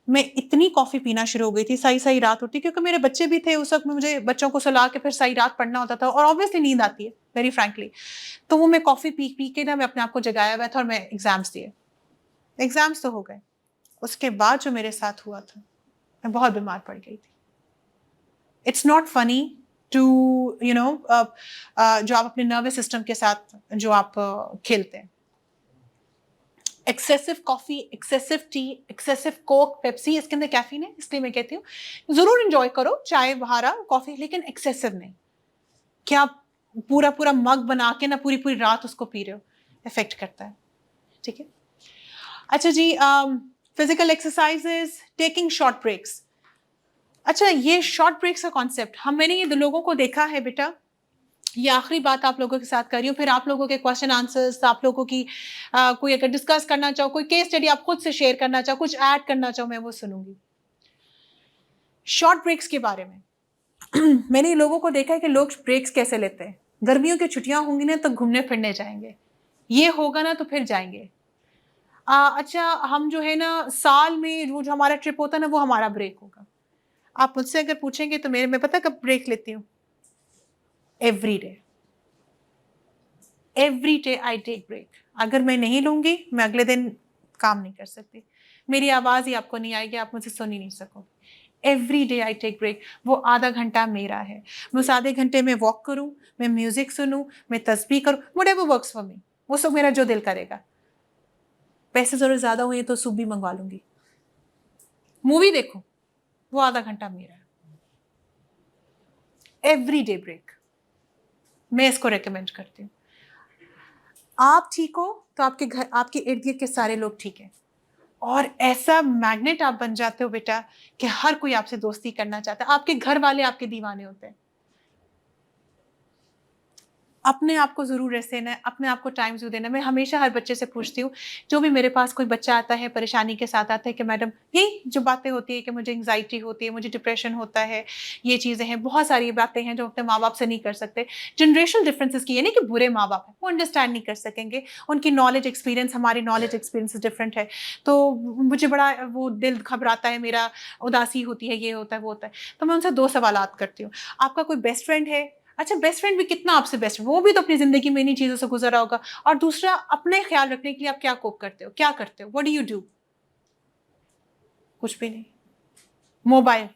मैं इतनी कॉफ़ी पीना शुरू हो गई थी, सही रात होती, क्योंकि मेरे बच्चे भी थे उस वक्त में, मुझे बच्चों को सुला के फिर सही रात पढ़ना होता था और ऑब्वियसली नींद आती है वेरी फ्रैंकली। तो वो मैं कॉफ़ी पी के ना मैं अपने आप को जगाया हुआ था और मैं एग्ज़ाम्स दिए। एग्ज़ाम्स तो हो गए, उसके बाद जो मेरे साथ हुआ था, मैं बहुत बीमार पड़ गई थी। It's not funny to you know जो आप अपने नर्वस सिस्टम के साथ जो आप खेलते हैं। Excessive coffee, excessive T, excessive Coke, Pepsi, इसके अंदर कैफीन है, इसलिए मैं कहती हूँ ज़रूर इंजॉय करो चाय बहारा कॉफ़ी, लेकिन एक्सेसिव नहीं। क्या पूरा मग बना के ना पूरी रात उसको पी रहे हो, इफेक्ट करता है। ठीक है, अच्छा जी, physical exercises, taking short breaks. अच्छा, ये शॉर्ट ब्रेक्स का कॉन्सेप्ट मैंने ये लोगों को देखा है बेटा, ये आखिरी बात आप लोगों के साथ कर रही हूँ, फिर आप लोगों के क्वेश्चन आंसर्स, आप लोगों की कोई अगर डिस्कस करना चाहो, कोई केस स्टडी आप खुद से शेयर करना चाहो, कुछ ऐड करना चाहो, मैं वो सुनूंगी। शॉर्ट ब्रेक्स के बारे में मैंने लोगों को देखा है कि लोग ब्रेक्स कैसे लेते हैं। गर्मियों की छुट्टियां होंगी ना तो घूमने फिरने जाएंगे, ये होगा ना तो फिर जाएंगे। अच्छा, हम जो है ना साल में जो हमारा ट्रिप होता है ना वो हमारा ब्रेक होगा। आप मुझसे अगर पूछेंगे तो मैं पता कब ब्रेक लेती हूँ? Every day I take break. अगर मैं नहीं लूँगी मैं अगले दिन काम नहीं कर सकती, मेरी आवाज़ ही आपको नहीं आएगी, आप मुझसे सुन ही नहीं सकोगे। Every day I take break. वो आधा घंटा मेरा है, मैं उस आधे घंटे में वॉक करूँ, मैं म्यूज़िक सुनूँ, मैं तस्बीह करूँ, व्हाटएवर वर्क्स फॉर मी, वो सब मेरा जो दिल करेगा। पैसे ज़रूर ज़्यादा हुए तो सूप भी मंगवा लूँगी, मूवी देखो, वो आधा घंटा मेरा है। एवरी डे ब्रेक, मैं इसको रेकमेंड करती हूँ। आप ठीक हो तो आपके घर, आपके इर्द गिर्द के सारे लोग ठीक हैं, और ऐसा मैग्नेट आप बन जाते हो बेटा कि हर कोई आपसे दोस्ती करना चाहता है, आपके घर वाले आपके दीवाने होते हैं। अपने आप को ज़रूर रेस्ट देना है, अपने आप को टाइम ज़रूर देना है। मैं हमेशा हर बच्चे से पूछती हूँ, जो भी मेरे पास कोई बच्चा आता है परेशानी के साथ आता है कि मैडम यही जो बातें होती है कि मुझे एंग्जाइटी होती है, मुझे डिप्रेशन होता है, ये चीज़ें हैं, बहुत सारी बातें हैं जो अपने माँ बाप से नहीं कर सकते। जनरेशनल डिफरेंसेस की, ये नहीं कि बुरे माँ बाप हैं, वो अंडरस्टैंड नहीं कर सकेंगे, उनकी नॉलेज एक्सपीरियंस, हमारी नॉलेज एक्सपीरियंस डिफरेंट है। तो मुझे बड़ा वो दिल घबराता है मेरा, उदासी होती है, ये होता है वो होता है। तो मैं उनसे 2 सवालात करती हूँ, आपका कोई बेस्ट फ्रेंड है? अच्छा, बेस्ट फ्रेंड भी कितना आपसे बेस्ट, वो भी तो अपनी जिंदगी में इन्हीं चीजों से गुजरा होगा। और दूसरा, अपने ख्याल रखने के लिए आप क्या कोप करते हो, क्या करते हो, व्हाट डू यू डू? कुछ भी नहीं। मोबाइल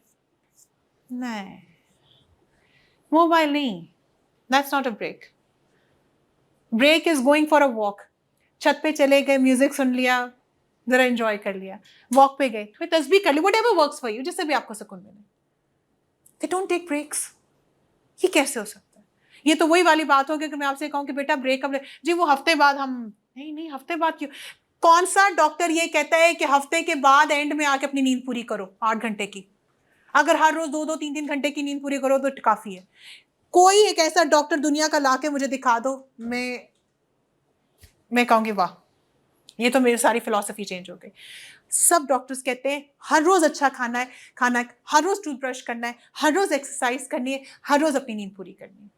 नहीं, मोबाइल नहीं, that's not a break. Break is going for a walk. छत पे चले गए, म्यूजिक सुन लिया, जरा एंजॉय कर लिया, वॉक पे गए, फिर तस्बीह कर ली, व्हाटएवर वर्क्स फॉर यू, जिससे भी आपको सुकून मिले। They don't take breaks. ये कैसे हो सकता है? ये तो वही वाली बात होगी कि मैं आपसे कहूँ कि बेटा ब्रेकअप जी वो हफ्ते बाद हम नहीं हफ्ते बाद क्यों? कौन सा डॉक्टर ये कहता है कि हफ्ते के बाद एंड में आके अपनी नींद पूरी करो 8 घंटे की? अगर हर रोज 2-2 3-3 घंटे की नींद पूरी करो तो काफी है। कोई एक ऐसा डॉक्टर दुनिया का लाके मुझे दिखा दो, मैं कहूंगी वाह, ये तो मेरी सारी फिलॉसफी चेंज हो गई। सब डॉक्टर्स कहते हैं हर रोज अच्छा खाना है, हर रोज टूथब्रश करना है, हर रोज एक्सरसाइज करनी है, हर रोज अपनी नींद पूरी करनी है।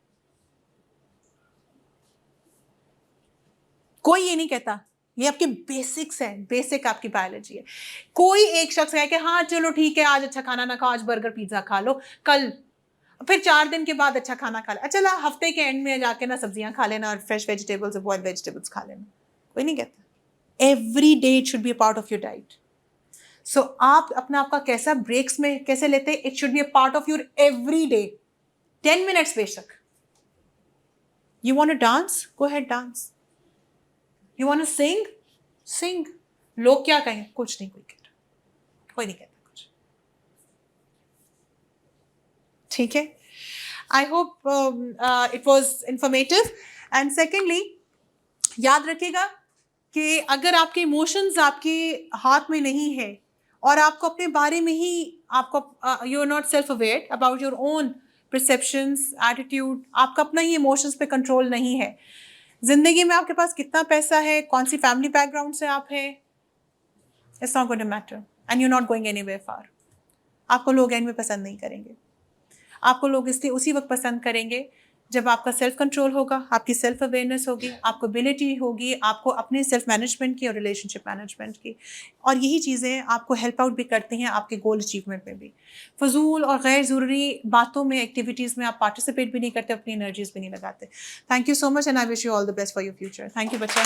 कोई ये नहीं कहता, ये आपके बेसिक्स हैं, बेसिक आपकी बायोलॉजी है। कोई एक शख्स कहे कि हाँ चलो ठीक है आज अच्छा खाना ना खाओ, आज बर्गर पिज्जा खा लो, कल फिर 4 दिन के बाद अच्छा खाना खा लो, चला हफ्ते के एंड में जाके ना सब्जियां खा लेना और फ्रेश वेजिटेबल्स और बॉइल्ड वेजिटेबल्स खा लेना। कोई नहीं कहता। Every day it should be a part of your diet. So आप अपना आपका कैसा ब्रेक्स में कैसे लेते हैं, it should be a part of your every day. 10 minutes बेशक। You want to dance, go ahead dance. You want to sing, sing. लोग क्या कहें, कुछ नहीं कोई कहता, कोई नहीं कहता कुछ। ठीक है, I hope it was informative. And secondly याद रखिएगा कि अगर आपके इमोशंस आपके हाथ में नहीं है और आपको अपने बारे में ही आपको you are not self aware about your own perceptions, attitude, आपका अपना ही इमोशंस पे कंट्रोल नहीं है, जिंदगी में आपके पास कितना पैसा है, कौन सी फैमिली बैकग्राउंड से आप है, it's not going to matter and you not going anywhere far. आपको लोग एंड में पसंद नहीं करेंगे। आपको लोग इसलिए उसी वक्त पसंद करेंगे जब आपका सेल्फ कंट्रोल होगा, आपकी सेल्फ अवेयरनेस होगी, आपको एबिलिटी होगी, आपको अपने सेल्फ मैनेजमेंट की और रिलेशनशिप मैनेजमेंट की, और यही चीज़ें आपको हेल्प आउट भी करती हैं आपके गोल अचीवमेंट में भी। फजूल और गैर ज़रूरी बातों में, एक्टिविटीज़ में आप पार्टिसिपेट भी नहीं करते, अपनी एनर्जीज भी नहीं लगाते। Thank you so much and I wish you all the best for your future. Thank you बच्चा।